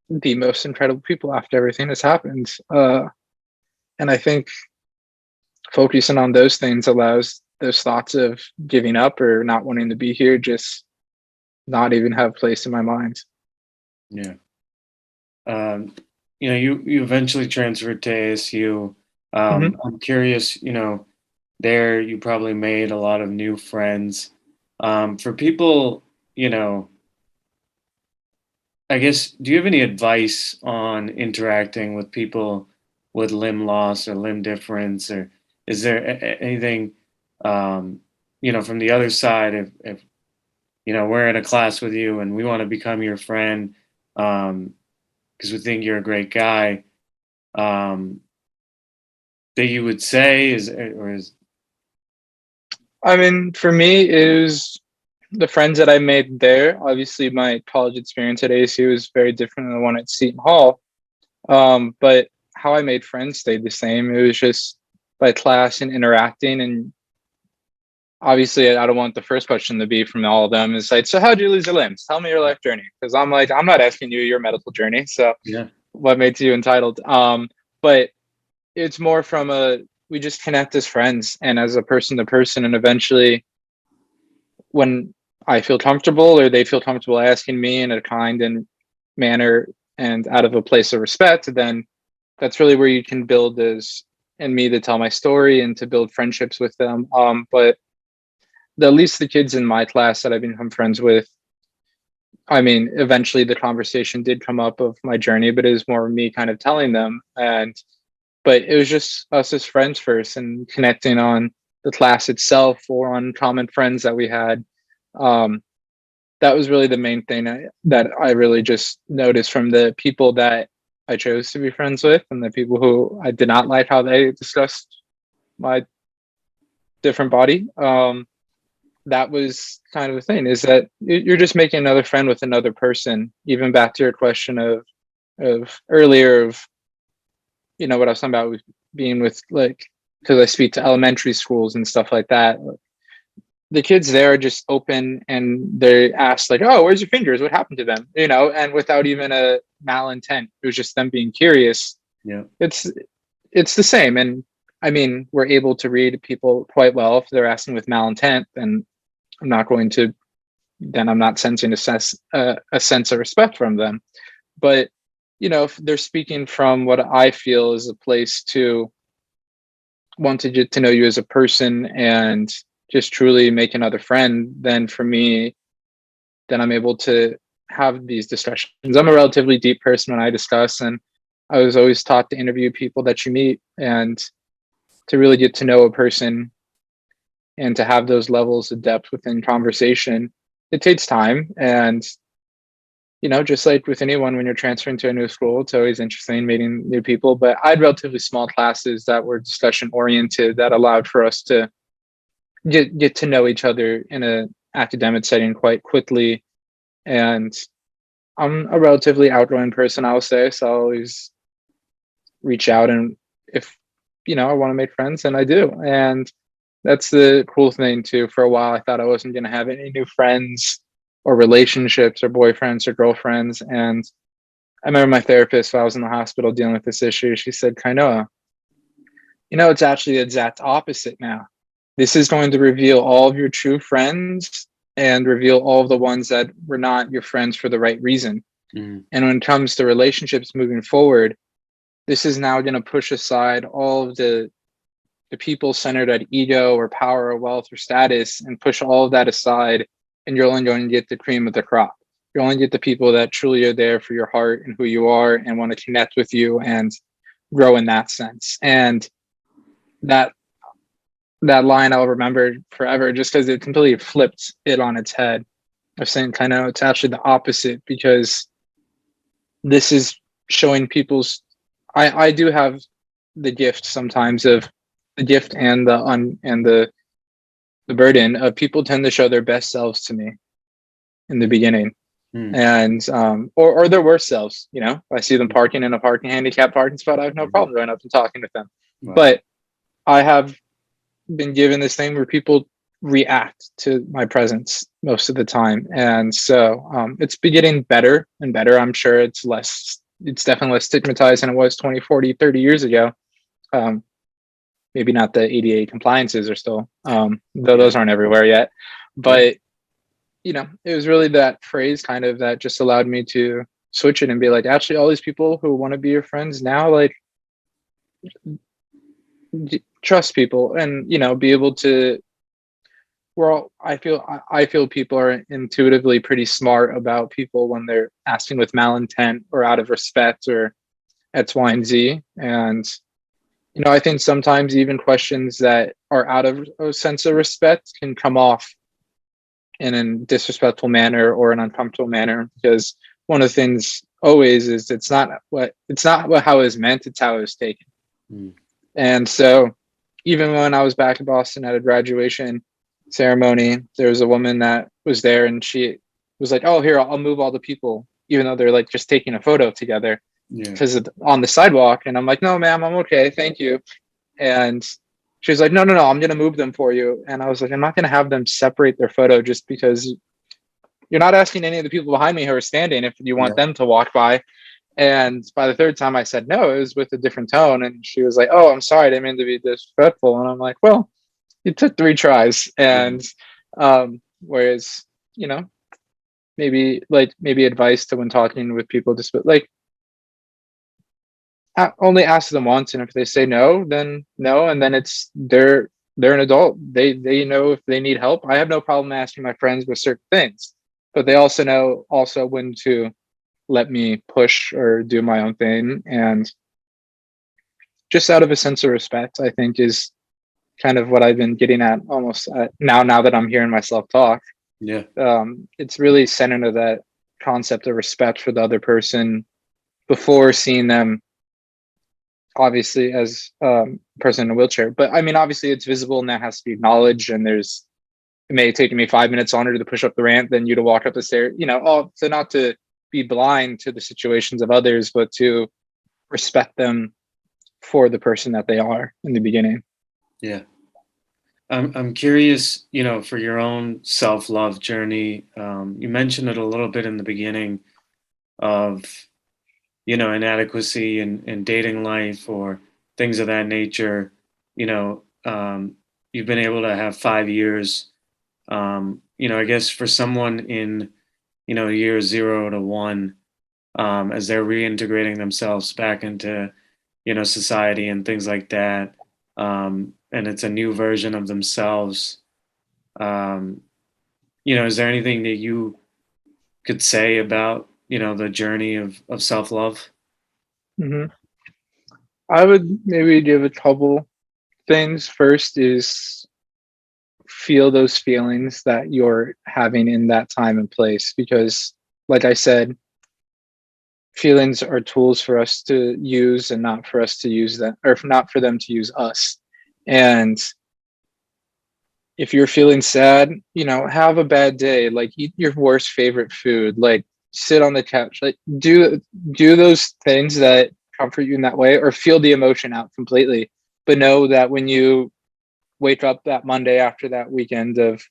the most incredible people after everything has happened, and I think focusing on those things allows those thoughts of giving up or not wanting to be here just not even have place in my mind. Yeah. You eventually transferred to ASU. Mhm. I'm curious, there you probably made a lot of new friends. For people, I guess, do you have any advice on interacting with people with limb loss or limb difference, or is there anything, from the other side, if we're in a class with you and we want to become your friend, because we think you're a great guy, um, that you would say is. I mean, for me, it was the friends that I made there. Obviously, my college experience at ASU was very different than the one at Seton Hall. But how I made friends stayed the same. It was just by class and interacting. And obviously, I don't want the first question to be from all of them is like, so how'd you lose your limbs? Tell me your life journey. Because I'm like, I'm not asking you your medical journey. So Yeah. what makes you entitled? But it's more from we just connect as friends and as a person to person. And eventually, when I feel comfortable or they feel comfortable asking me in a kind and manner and out of a place of respect, then that's really where you can build is and me to tell my story and to build friendships with them. But at least the kids in my class that I've become friends with, I mean, eventually the conversation did come up of my journey, but it was more of me kind of telling them. But it was just us as friends first and connecting on the class itself or on common friends that we had. Um, that was really the main thing that I really just noticed from the people that I chose to be friends with and the people who I did not like how they discussed my different body. That was kind of the thing is that you're just making another friend with another person. Even back to your question of earlier of what I was talking about with being with like because I speak to elementary schools and stuff like that. The kids there are just open and they ask like, oh, where's your fingers? What happened to them? And without even a malintent, it was just them being curious. Yeah. It's the same. And I mean, we're able to read people quite well. If they're asking with malintent, then I'm not sensing a sense of respect from them. But, if they're speaking from what I feel is a place to want to get to know you as a person and just truly make another friend, then for me, then I'm able to have these discussions. I'm a relatively deep person when I discuss, and I was always taught to interview people that you meet and to really get to know a person and to have those levels of depth within conversation. It takes time. And, just like with anyone, when you're transferring to a new school, it's always interesting meeting new people. But I had relatively small classes that were discussion oriented that allowed for us to get to know each other in a academic setting quite quickly. And I'm a relatively outgoing person, I'll say, so I always reach out and if I want to make friends, and I do. And that's the cool thing too. For a while I thought I wasn't going to have any new friends or relationships or boyfriends or girlfriends. And I remember my therapist while I was in the hospital dealing with this issue, she said, Kainoa, it's actually the exact opposite now. This is going to reveal all of your true friends and reveal all of the ones that were not your friends for the right reason. Mm. And when it comes to relationships moving forward, this is now going to push aside all of the the people centered at ego or power or wealth or status and push all of that aside, and you're only going to get the cream of the crop. You only get the people that truly are there for your heart and who you are and want to connect with you and grow in that sense. And that line I'll remember forever, just because it completely flipped it on its head of saying kind of it's actually the opposite, because this is showing people's I do have the gift sometimes of the gift and the burden of people tend to show their best selves to me in the beginning. And or their worst selves, you know. If I see them parking in a handicapped parking spot, I have no problem going up and talking with them. Wow. But I have been given this thing where people react to my presence most of the time, and so it's been getting better and better. I'm sure it's definitely less stigmatized than it was 20, 40, 30 years ago. Maybe not the ADA compliances are still, though those aren't everywhere yet, but you know, it was really that phrase kind of that just allowed me to switch it and be like, actually, all these people who want to be your friends now, like, trust people and, you know, be able to, I feel people are intuitively pretty smart about people when they're asking with malintent or out of respect or X, Y, and Z. And, you know, I think sometimes even questions that are out of a sense of respect can come off in a disrespectful manner or an uncomfortable manner, because one of the things always is it's not how it was meant, it's how it was taken. And so even when I was back in Boston at a graduation ceremony, there was a woman that was there and she was like, oh, here, I'll move all the people, even though they're like just taking a photo together because on the sidewalk. And I'm like, no, ma'am, I'm okay, thank you. And she was like, no, I'm going to move them for you. And I was like, I'm not going to have them separate their photo just because you're not asking any of the people behind me who are standing if you want them to walk by. And by the third time I said no, it was with a different tone. And she was like, oh, I'm sorry, I didn't mean to be disrespectful. And I'm like, well, it took 3 tries. And whereas, you know, maybe advice to when talking with people, just like, only ask them once, and if they say no, then no, and then it's they're an adult. They know if they need help. I have no problem asking my friends with certain things, but they also know when to let me push or do my own thing, and just out of a sense of respect, I think is kind of what I've been getting at almost now that I'm hearing myself talk. It's really centered to that concept of respect for the other person before seeing them obviously as a person in a wheelchair. But I mean, obviously it's visible and that has to be acknowledged, and it may have taken me 5 minutes longer to push up the ramp than you to walk up the stairs, you know, so not to be blind to the situations of others, but to respect them for the person that they are in the beginning. I'm curious, you know, for your own self-love journey, you mentioned it a little bit in the beginning of, you know, inadequacy in dating life or things of that nature. You know, you've been able to have 5 years. You know, I guess for someone in, you know, year 0 to 1, as they're reintegrating themselves back into, you know, society and things like that, and it's a new version of themselves. You know, is there anything that you could say about, you know, the journey of self-love? I would maybe give a couple things. First is feel those feelings that you're having in that time and place, because like I said, feelings are tools for us to use and not for us to use them, or not for them to use us. And if you're feeling sad, you know, have a bad day, like eat your worst favorite food, like sit on the couch, like do those things that comfort you in that way, or feel the emotion out completely. But know that when you wake up that Monday after that weekend of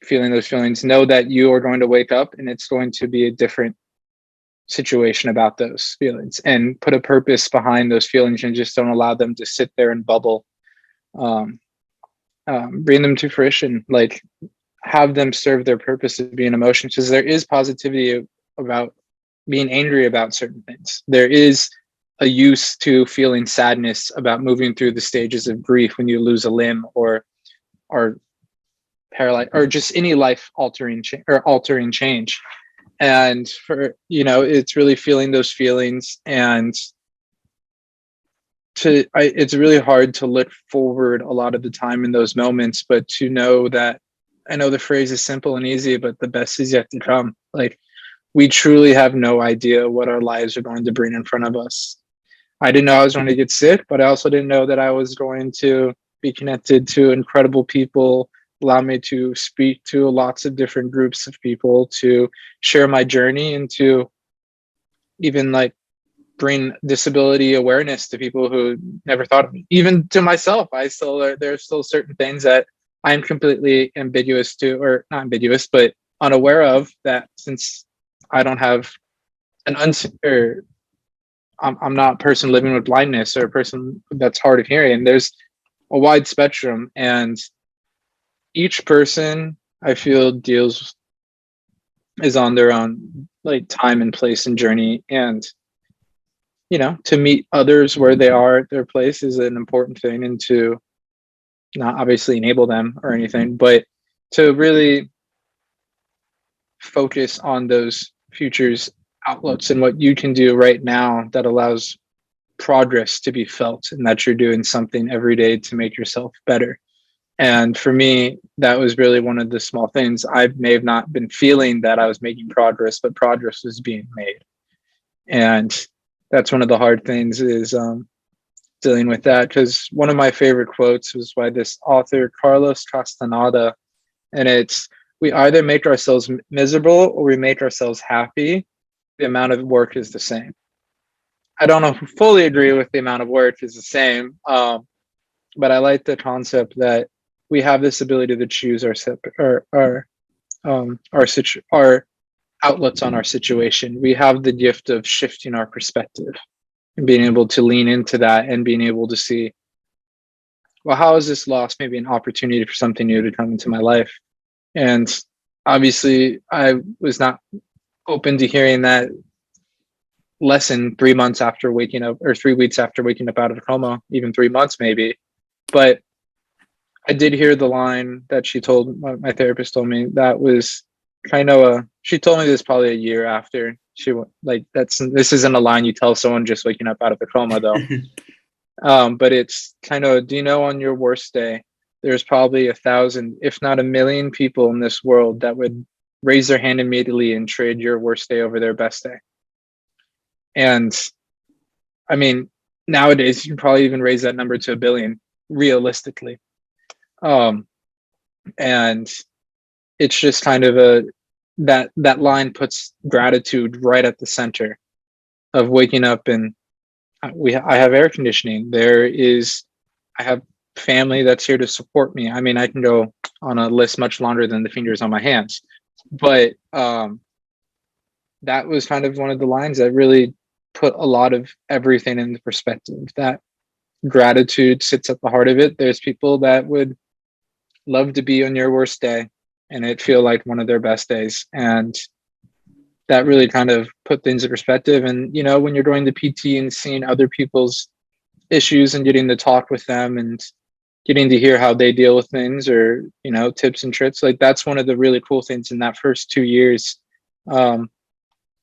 feeling those feelings, know that you are going to wake up and it's going to be a different situation about those feelings, and put a purpose behind those feelings and just don't allow them to sit there and bubble. Bring them to fruition, like have them serve their purpose of being emotions, because there is positivity about being angry about certain things. There is used to feeling sadness about moving through the stages of grief when you lose a limb or are paralyzed or just any life altering change. And for, it's really feeling those feelings, and it's really hard to look forward a lot of the time in those moments, but to know that, I know the phrase is simple and easy, but the best is yet to come. Like, we truly have no idea what our lives are going to bring in front of us. I didn't know I was going to get sick, but I also didn't know that I was going to be connected to incredible people, allow me to speak to lots of different groups of people, to share my journey, and to even like bring disability awareness to people who never thought of me. Even to myself, there's still certain things that I'm completely ambiguous to, or not ambiguous, but unaware of, that since I don't have I'm not a person living with blindness or a person that's hard of hearing. There's a wide spectrum, and each person, I feel, is on their own like time and place and journey. And to meet others where they are at their place is an important thing, and to not obviously enable them or anything, but to really focus on those futures outlets and what you can do right now that allows progress to be felt, and that you're doing something every day to make yourself better. And for me, that was really one of the small things. I may have not been feeling that I was making progress, but progress was being made. And that's one of the hard things, is dealing with that. Because one of my favorite quotes was by this author, Carlos Castaneda, and it's, we either make ourselves miserable or we make ourselves happy. The amount of work is the same. I don't know if I fully agree with the amount of work is the same, but I like the concept that we have this ability to choose our outlets on our situation. We have the gift of shifting our perspective and being able to lean into that, and being able to see, well, how is this loss maybe an opportunity for something new to come into my life? And obviously, I was not open to hearing that lesson 3 months after waking up, or 3 weeks after waking up out of a coma, even 3 months maybe. But I did hear the line that she told, my therapist told me, that was Kainoa. She told me this probably a year after she, like, this isn't a line you tell someone just waking up out of a coma though. But it's kind of, do you know, on your worst day, there's probably 1,000, if not 1,000,000 people in this world that would raise their hand immediately and trade your worst day over their best day. And I mean, nowadays you can probably even raise that number to 1 billion realistically. And it's just kind of that line puts gratitude right at the center of waking up. And I have air conditioning. I have family that's here to support me. I mean, I can go on a list much longer than the fingers on my hands, but that was kind of one of the lines that really put a lot of everything into perspective, that gratitude sits at the heart of it. There's people that would love to be on your worst day and it feel like one of their best days. And that really kind of put things in perspective. And, when you're going to PT and seeing other people's issues and getting to talk with them and getting to hear how they deal with things, or, tips and tricks, like, that's one of the really cool things in that first 2 years,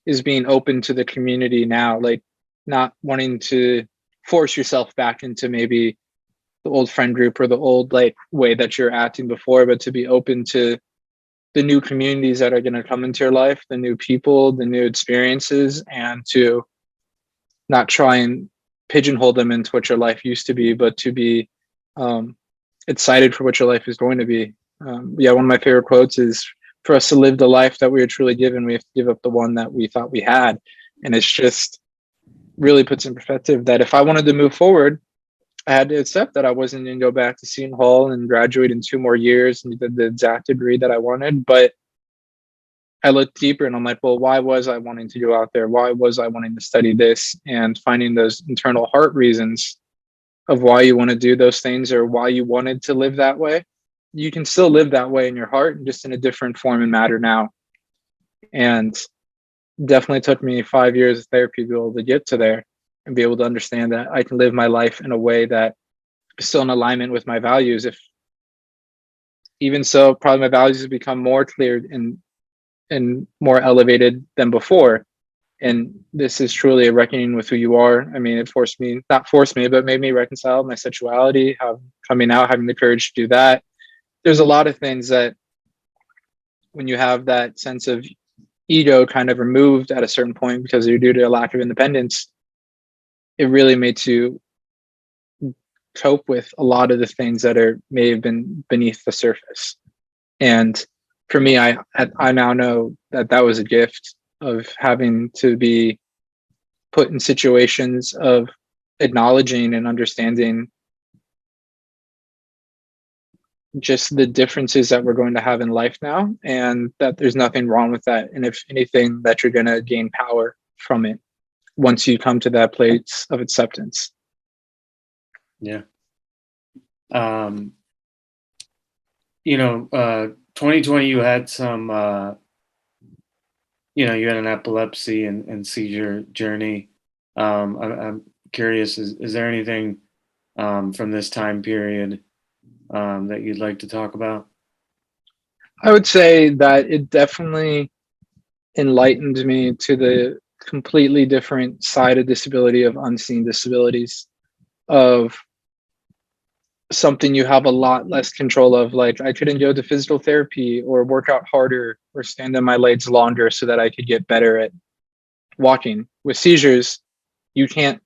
is being open to the community now, like not wanting to force yourself back into maybe the old friend group or the old like way that you're acting before, but to be open to the new communities that are going to come into your life, the new people, the new experiences, and to not try and pigeonhole them into what your life used to be, but to be excited for what your life is going to be. One of my favorite quotes is, for us to live the life that we are truly given, we have to give up the one that we thought we had. And it's just really puts in perspective that if I wanted to move forward, I had to accept that I wasn't going to go back to Seton Hall and graduate in 2 more years and get the exact degree that I wanted. But I looked deeper and I'm like, well, why was I wanting to go out there? Why was I wanting to study this? And finding those internal heart reasons of why you want to do those things, or why you wanted to live that way. You can still live that way in your heart, and just in a different form and matter now. And definitely took me 5 years of therapy to be able to get to there. and be able to understand that I can live my life in a way that is still in alignment with my values. If even so, probably my values have become more clear and more elevated than before. And this is truly a reckoning with who you are. I mean, it forced me, not forced me, but made me reconcile my sexuality, coming out, having the courage to do that. There's a lot of things that when you have that sense of ego kind of removed at a certain point because you're due to a lack of independence, it really made you cope with a lot of the things that may have been beneath the surface. And for me, I now know that that was a gift of having to be put in situations of acknowledging and understanding just the differences that we're going to have in life now, and that there's nothing wrong with that. And if anything, that you're going to gain power from it once you come to that place of acceptance. Yeah. 2020, you had some, you had an epilepsy and seizure journey. I'm curious, is there anything from this time period that you'd like to talk about? I would say that it definitely enlightened me to the completely different side of disability, of unseen disabilities, of something you have a lot less control of. Like, I couldn't go to physical therapy or work out harder or stand on my legs longer so that I could get better at walking. With seizures, you can't.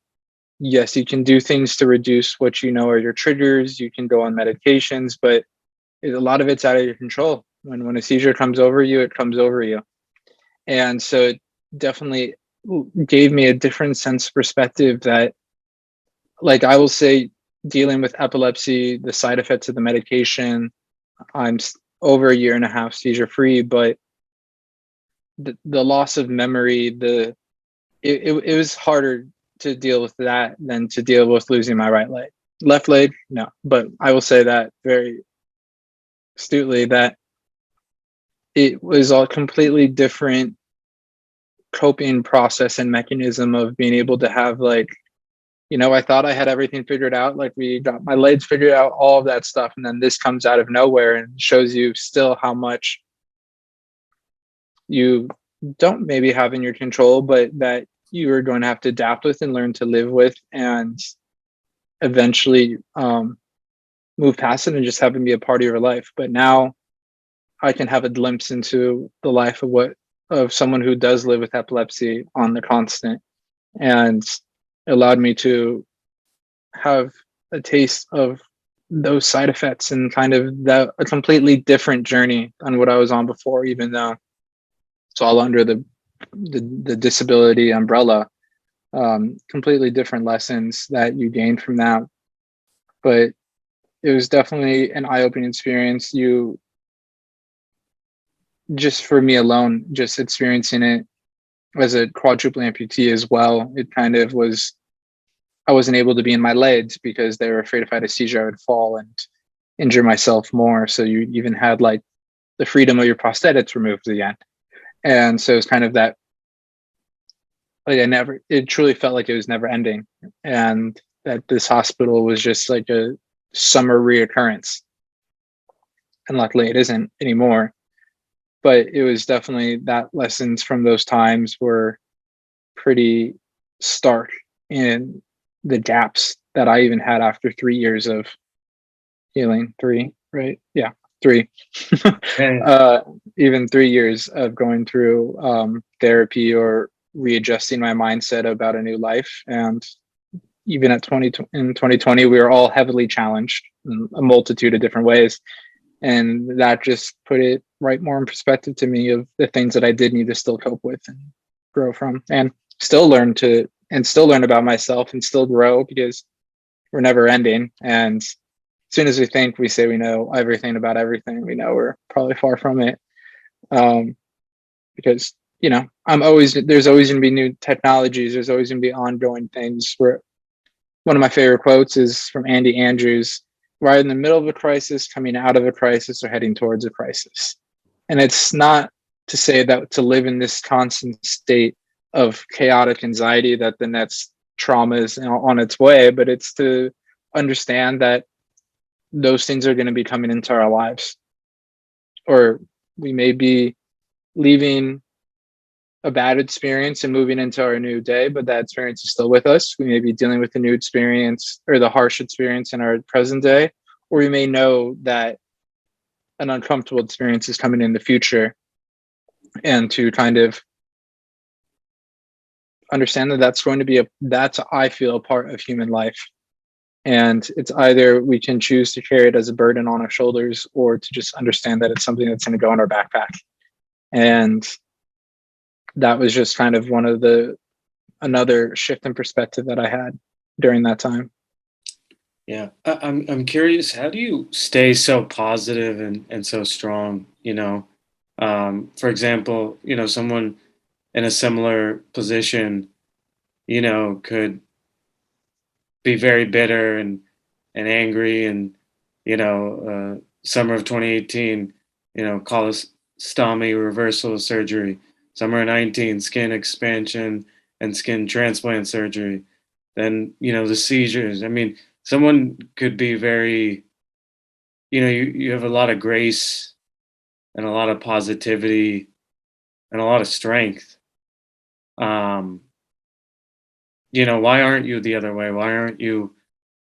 Yes, you can do things to reduce what you know are your triggers. You can go on medications, but a lot of it's out of your control. When a seizure comes over you, it comes over you. And so it definitely gave me a different sense of perspective that, like, I will say, dealing with epilepsy, the side effects of the medication, I'm over a year and a half seizure free, but the loss of memory, it was harder to deal with that than to deal with losing my right leg. Left leg, no. But I will say that very astutely, that it was a completely different coping process and mechanism of being able to have, like, I thought I had everything figured out. Like, we got my legs figured out, all of that stuff. And then this comes out of nowhere and shows you still how much you don't maybe have in your control, but that you are going to have to adapt with and learn to live with, and eventually move past it and just have it be a part of your life. But now I can have a glimpse into the life of someone who does live with epilepsy on the constant, and allowed me to have a taste of those side effects and kind of a completely different journey than what I was on before, even though it's all under the disability umbrella. Completely different lessons that you gain from that. But it was definitely an eye-opening experience. Just for me alone, just experiencing it as a quadruple amputee as well, it kind of was, I wasn't able to be in my legs because they were afraid if I had a seizure, I would fall and injure myself more. So you even had, like, the freedom of your prosthetics removed again. And so it's kind of that, like, it truly felt like it was never ending. And that this hospital was just like a summer reoccurrence. And luckily it isn't anymore. But it was definitely that lessons from those times were pretty stark in the gaps that I even had after 3 years of healing. 3, right? Yeah, 3. Even 3 years of going through therapy or readjusting my mindset about a new life. And even in 2020, we were all heavily challenged in a multitude of different ways. And that just put it right more in perspective to me of the things that I did need to still cope with and grow from, and still learn about myself and still grow, because we're never ending. And as soon as we think we say we know everything about everything, we know we're probably far from it. Because, there's always going to be new technologies. There's always going to be ongoing things. Where one of my favorite quotes is from Andy Andrews: "We're in the middle of a crisis, coming out of a crisis, or heading towards a crisis." And it's not to say that to live in this constant state of chaotic anxiety, that then that's traumas on its way, but it's to understand that those things are going to be coming into our lives, or we may be leaving a bad experience and moving into our new day, but that experience is still with us. We may be dealing with the new experience or the harsh experience in our present day, or we may know that an uncomfortable experience is coming in the future, and to kind of understand that that's going to be that's, I feel, a part of human life. And it's either we can choose to carry it as a burden on our shoulders, or to just understand that it's something that's going to go in our backpack. And that was just kind of another shift in perspective that I had during that time. Yeah, I'm curious. How do you stay so positive and so strong? For example, someone in a similar position, could be very bitter and angry, and summer of 2018, colostomy reversal surgery. Summer of 19, skin expansion and skin transplant surgery. Then the seizures. I mean, someone could be very, you have a lot of grace and a lot of positivity and a lot of strength. Why aren't you the other way? Why aren't you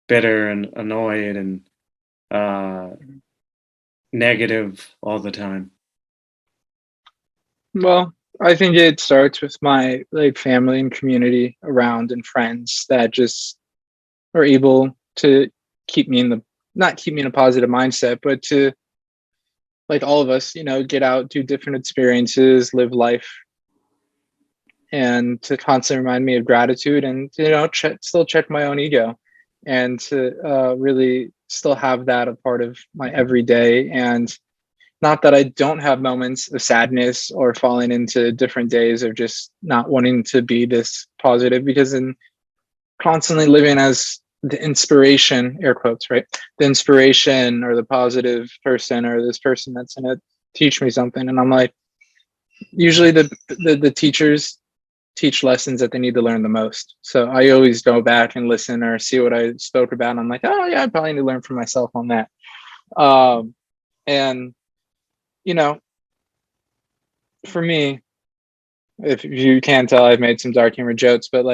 bitter and annoyed and uh, negative all the time? Well, I think it starts with my family and community around, and friends that just are able to keep me not keep me in a positive mindset, but to, like all of us, get out, do different experiences, live life, and to constantly remind me of gratitude, and still check my own ego, and to really still have that a part of my everyday. And not that I don't have moments of sadness or falling into different days of just not wanting to be this positive, because in constantly living as the inspiration, air quotes, right? The inspiration or the positive person, or this person that's going to teach me something. And I'm like, usually the teachers teach lessons that they need to learn the most. So I always go back and listen or see what I spoke about. And I'm like, oh yeah, I probably need to learn from myself on that. And for me, if you can't tell, I've made some dark humor jokes, but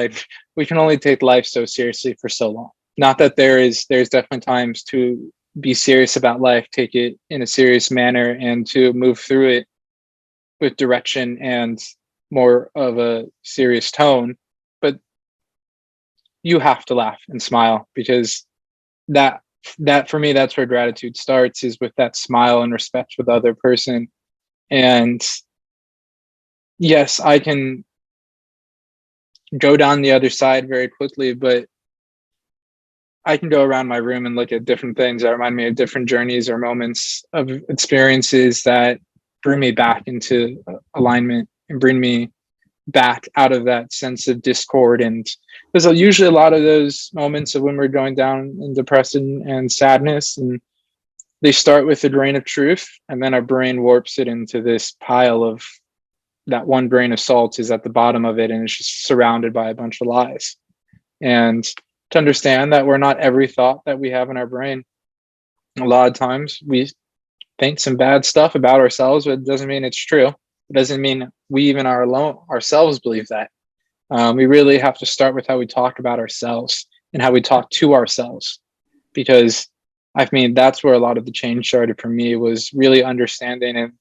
we can only take life so seriously for so long. Not that there's definitely times to be serious about life, take it in a serious manner, and to move through it with direction and more of a serious tone. But you have to laugh and smile, because that for me, that's where gratitude starts, is with that smile and respect for the other person. And yes, I can go down the other side very quickly, but I can go around my room and look at different things that remind me of different journeys or moments of experiences that bring me back into alignment and bring me back out of that sense of discord. And there's usually a lot of those moments of when we're going down in depression and sadness, and they start with a grain of truth, and then our brain warps it into this pile of that one grain of salt is at the bottom of it, and it's just surrounded by a bunch of lies. And to understand that we're not every thought that we have in our brain. A lot of times we think some bad stuff about ourselves, but it doesn't mean it's true. It doesn't mean we even are alone ourselves believe that. We really have to start with how we talk about ourselves and how we talk to ourselves, because I mean, that's where a lot of the change started for me, was really understanding and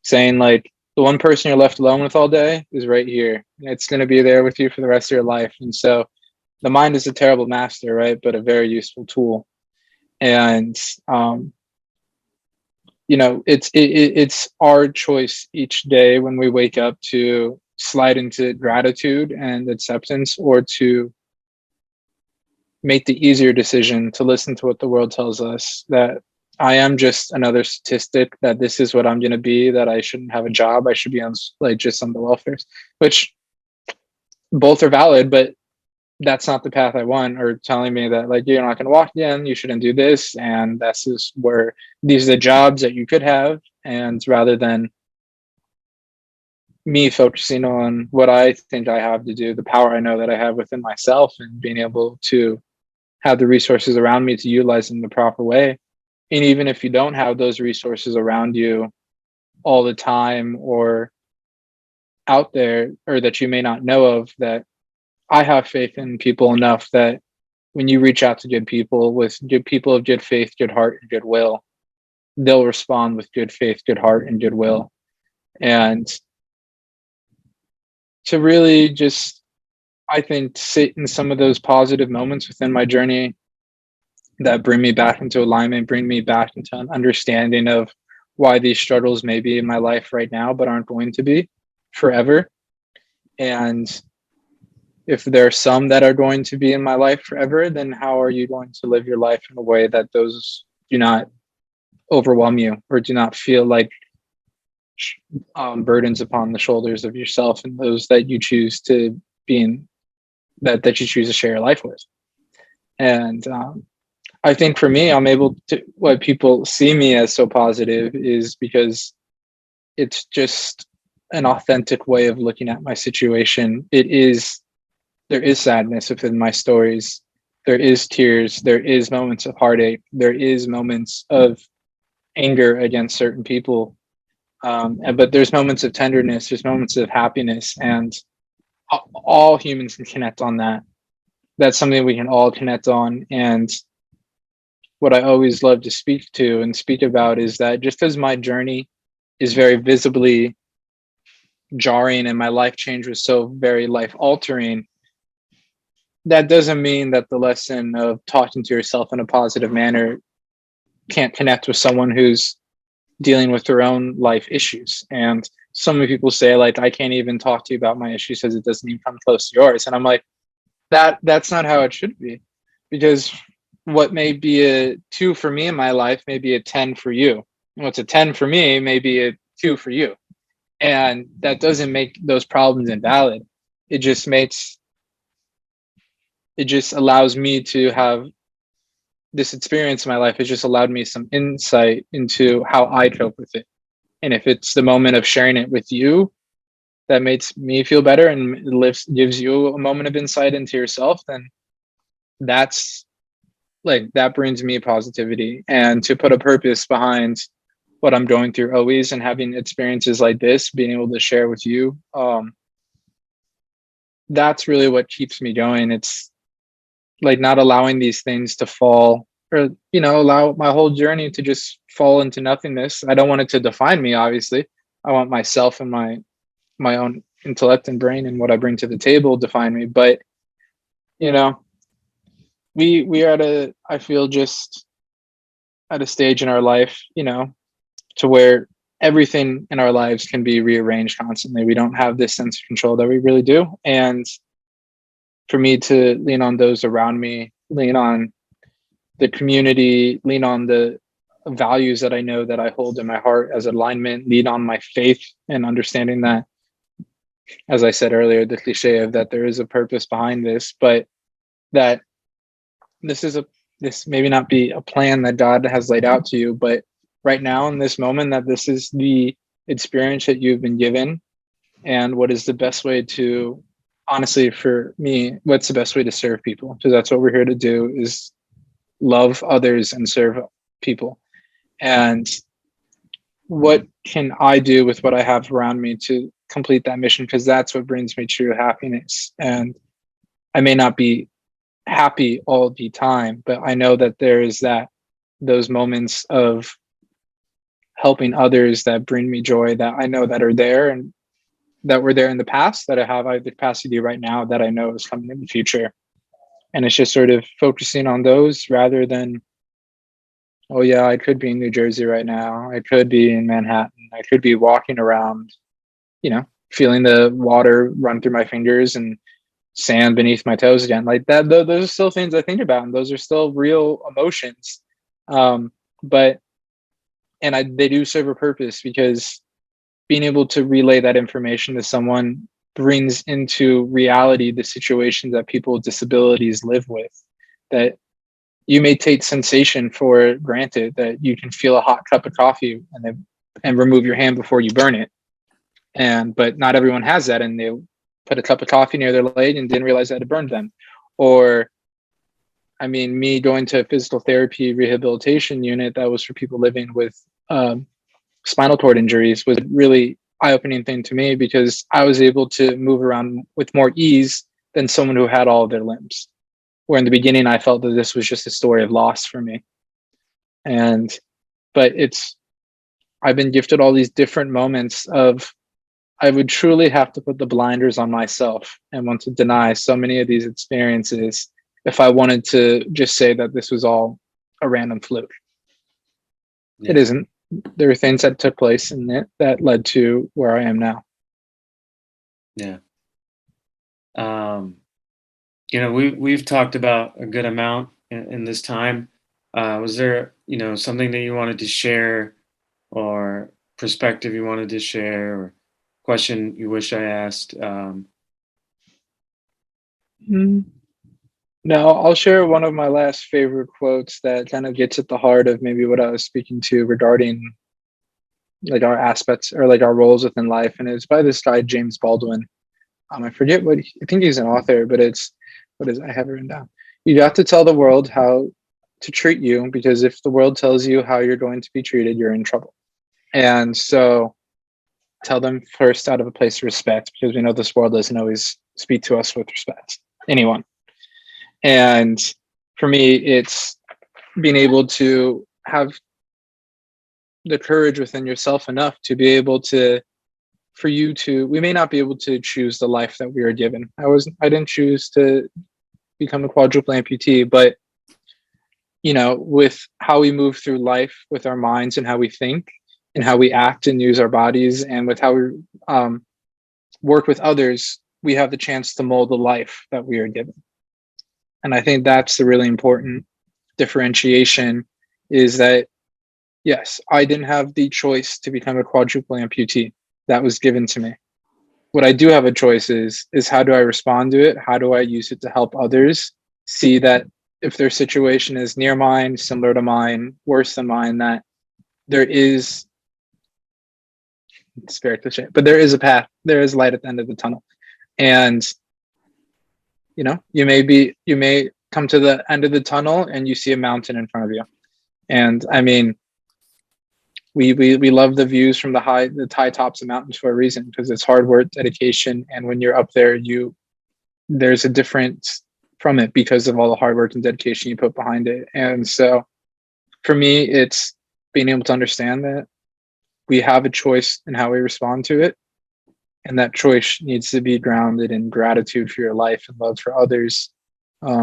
saying, like, the one person you're left alone with all day is right here. It's going to be there with you for the rest of your life. And so the mind is a terrible master, right? But a very useful tool. And, it's our choice each day when we wake up to slide into gratitude and acceptance, or to make the easier decision to listen to what the world tells us, that I am just another statistic, that this is what I'm going to be, that I shouldn't have a job, I should be on just on the welfare, which both are valid, but that's not the path I want. Or telling me that, like, you're not going to walk again, you shouldn't do this, and that's just where these are the jobs that you could have. And rather than me focusing on what I think I have to do, the power I know that I have within myself, and being able to have the resources around me to utilize them the proper way. And even if you don't have those resources around you all the time or out there, or that you may not know of, that I have faith in people enough that when you reach out to good people with good people of good faith, good heart, and goodwill, they'll respond with good faith, good heart, and goodwill. And to really just, I think, sit in some of those positive moments within my journey that bring me back into alignment, bring me back into an understanding of why these struggles may be in my life right now, but aren't going to be forever. And if there are some that are going to be in my life forever, then how are you going to live your life in a way that those do not overwhelm you or do not feel like burdens upon the shoulders of yourself and those that you choose to be in, that you choose to share your life with. And I think for me, I'm able to, what people see me as so positive is because it's just an authentic way of looking at my situation. There is sadness within my stories. There is tears. There is moments of heartache. There is moments of anger against certain people. But there's moments of tenderness. There's moments of happiness, and all humans can connect on that. That's something we can all connect on. And what I always love to speak to and speak about is that just as my journey is very visibly jarring and my life change was so very life altering, that doesn't mean that the lesson of talking to yourself in a positive manner can't connect with someone who's dealing with their own life issues. And so many people say, like, I can't even talk to you about my issues because it doesn't even come close to yours. And I'm like, that's not how it should be. Because what may be a 2 for me in my life may be a 10 for you. And what's a 10 for me may be a 2 for you. And that doesn't make those problems invalid. It just allows me to have this experience in my life. Has just allowed me some insight into how I cope with it. And if it's the moment of sharing it with you that makes me feel better and gives you a moment of insight into yourself, then that's that brings me positivity. And to put a purpose behind what I'm going through always, and having experiences like this, being able to share with you, that's really what keeps me going. It's like not allowing these things to fall, or allow my whole journey to just fall into nothingness. I don't want it to define me, obviously. I want myself and my own intellect and brain and what I bring to the table define me. But we are I feel just at a stage in our life, to where everything in our lives can be rearranged constantly. We don't have this sense of control that we really do. And for me to lean on those around me, lean on the community, lean on the values that I know that I hold in my heart as alignment, lean on my faith and understanding that, as I said earlier, the cliche of that there is a purpose behind this, but that this maybe not be a plan that God has laid out to you, but right now in this moment, that this is the experience that you've been given. And what is the best way to, honestly, for me, what's the best way to serve people? Because that's what we're here to do, is love others and serve people. And what can I do with what I have around me to complete that mission? Because that's what brings me true happiness. And I may not be happy all the time, but I know that there is those moments of helping others that bring me joy, that I know that are there and that were there in the past, that I have the capacity right now that I know is coming in the future. And it's just sort of focusing on those rather than, oh yeah, I could be in New Jersey right now. I could be in Manhattan. I could be walking around, feeling the water run through my fingers and sand beneath my toes again. Like that, those are still things I think about, and those are still real emotions. They do serve a purpose, because being able to relay that information to someone brings into reality the situations that people with disabilities live with, that you may take sensation for granted, that you can feel a hot cup of coffee and remove your hand before you burn it. but not everyone has that, and they put a cup of coffee near their leg and didn't realize that it burned them. Or, I mean, me going to a physical therapy rehabilitation unit that was for people living with spinal cord injuries was a really eye-opening thing to me, because I was able to move around with more ease than someone who had all of their limbs. Where in the beginning I felt that this was just a story of loss for me. And but I've been gifted all these different moments of, I would truly have to put the blinders on myself and want to deny so many of these experiences if I wanted to just say that this was all a random fluke. Yeah. It isn't. There are things that took place in it that led to where I am now. Yeah. We've talked about a good amount in this time. Was there, something that you wanted to share, or perspective you wanted to share, or question you wish I asked? Mm. No, I'll share one of my last favorite quotes that kind of gets at the heart of maybe what I was speaking to regarding like our aspects or like our roles within life. And it's by this guy, James Baldwin. I forget I think he's an author, but I have it written down. You got to tell the world how to treat you, because if the world tells you how you're going to be treated, you're in trouble. And so tell them first out of a place of respect, because we know this world doesn't always speak to us with respect, anyone. And for me, it's being able to have the courage within yourself enough to be able to, we may not be able to choose the life that we are given. I didn't choose to become a quadruple amputee, but with how we move through life with our minds and how we think and how we act and use our bodies, and with how we work with others, we have the chance to mold the life that we are given. And I think that's the really important differentiation, is that, yes, I didn't have the choice to become a quadruple amputee. That was given to me. What I do have a choice is how do I respond to it? How do I use it to help others see that if their situation is near mine, similar to mine, worse than mine, that there is, it's very cliche, but there is a path, there is light at the end of the tunnel. And you may come to the end of the tunnel and you see a mountain in front of you. And I mean, we love the views from the high tops of mountains for a reason, because it's hard work, dedication, and when you're up there, there's a difference from it because of all the hard work and dedication you put behind it. And so for me, it's being able to understand that we have a choice in how we respond to it, and that choice needs to be grounded in gratitude for your life and love for others,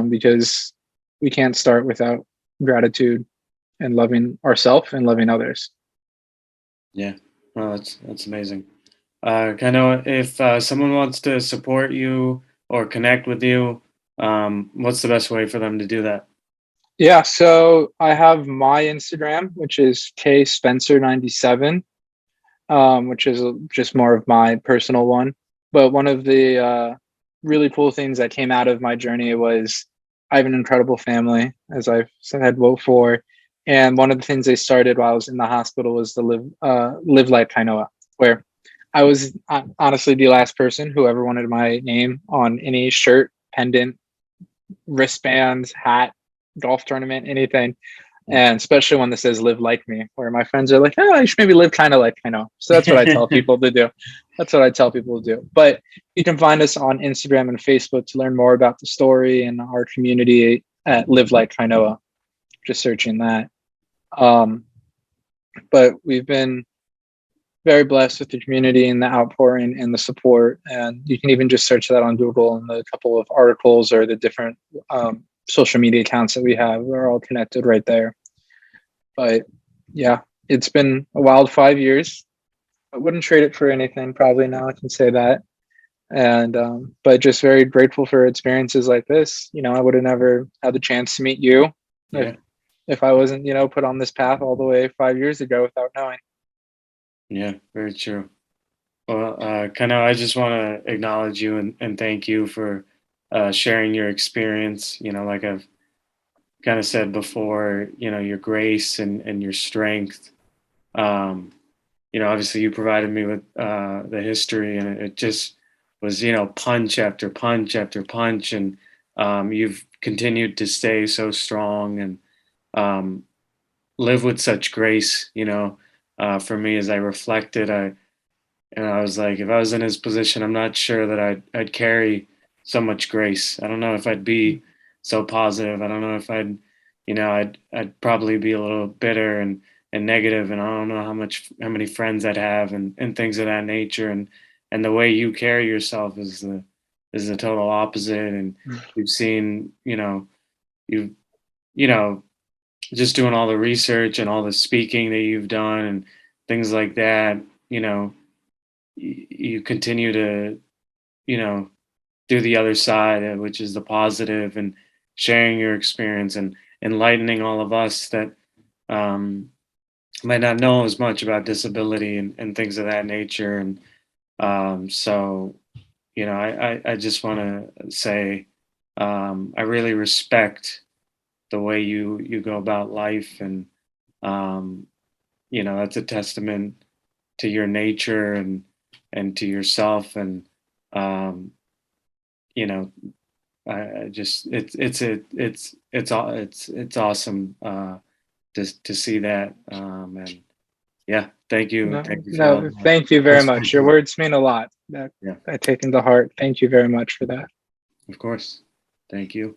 because we can't start without gratitude and loving ourselves and loving others. Yeah, well, that's amazing. Kainoa, if someone wants to support you or connect with you, what's the best way for them to do that? Yeah, so I have my Instagram, which is kspenser97, which is just more of my personal one. But one of the really cool things that came out of my journey was I have an incredible family, as I've said before. And one of the things they started while I was in the hospital was the live like Kainoa, where I was honestly the last person who ever wanted my name on any shirt, pendant, wristbands, hat, golf tournament, anything. And especially when this says live like me, where my friends are like, oh, you should maybe live kind of like I know. So that's what I tell people to do. That's what I tell people to do. But you can find us on Instagram and Facebook to learn more about the story and our community at Live Like Kainoa. Just searching that. But we've been very blessed with the community and the outpouring and the support. And you can even just search that on Google, and the couple of articles or the different social media accounts that we have are all connected right there. But yeah, it's been a wild 5 years. I wouldn't trade it for anything, probably now I can say that. And but just very grateful for experiences like this. I would have never had the chance to meet you if I wasn't, put on this path all the way 5 years ago without knowing. Yeah, very true. Well, Kainoa, I just want to acknowledge you and thank you for sharing your experience. Like I've kind of said before, your grace and your strength. obviously you provided me with the history, and it just was, punch after punch after punch, and you've continued to stay so strong and um, live with such grace. For me, as I reflected, I was like, if I was in his position, I'm not sure that I'd carry so much grace. I don't know if I'd be so positive. I don't know if I'd probably be a little bitter and negative, and I don't know how many friends I'd have and things of that nature. And the way you carry yourself is the total opposite. And you've seen, you you know, just doing all the research and all the speaking that you've done and things like that, you continue to, you know, do the other side, which is the positive, and sharing your experience and enlightening all of us that um, might not know as much about disability and things of that nature. And so, I just want to say I really respect the way you go about life, and um, that's a testament to your nature and to yourself. And um, you know I just it's awesome to see that. And yeah, No, thank you for all no, thank you very those much. Your words mean a lot. That yeah, I take into heart. Thank you very much for that. of course, thank you.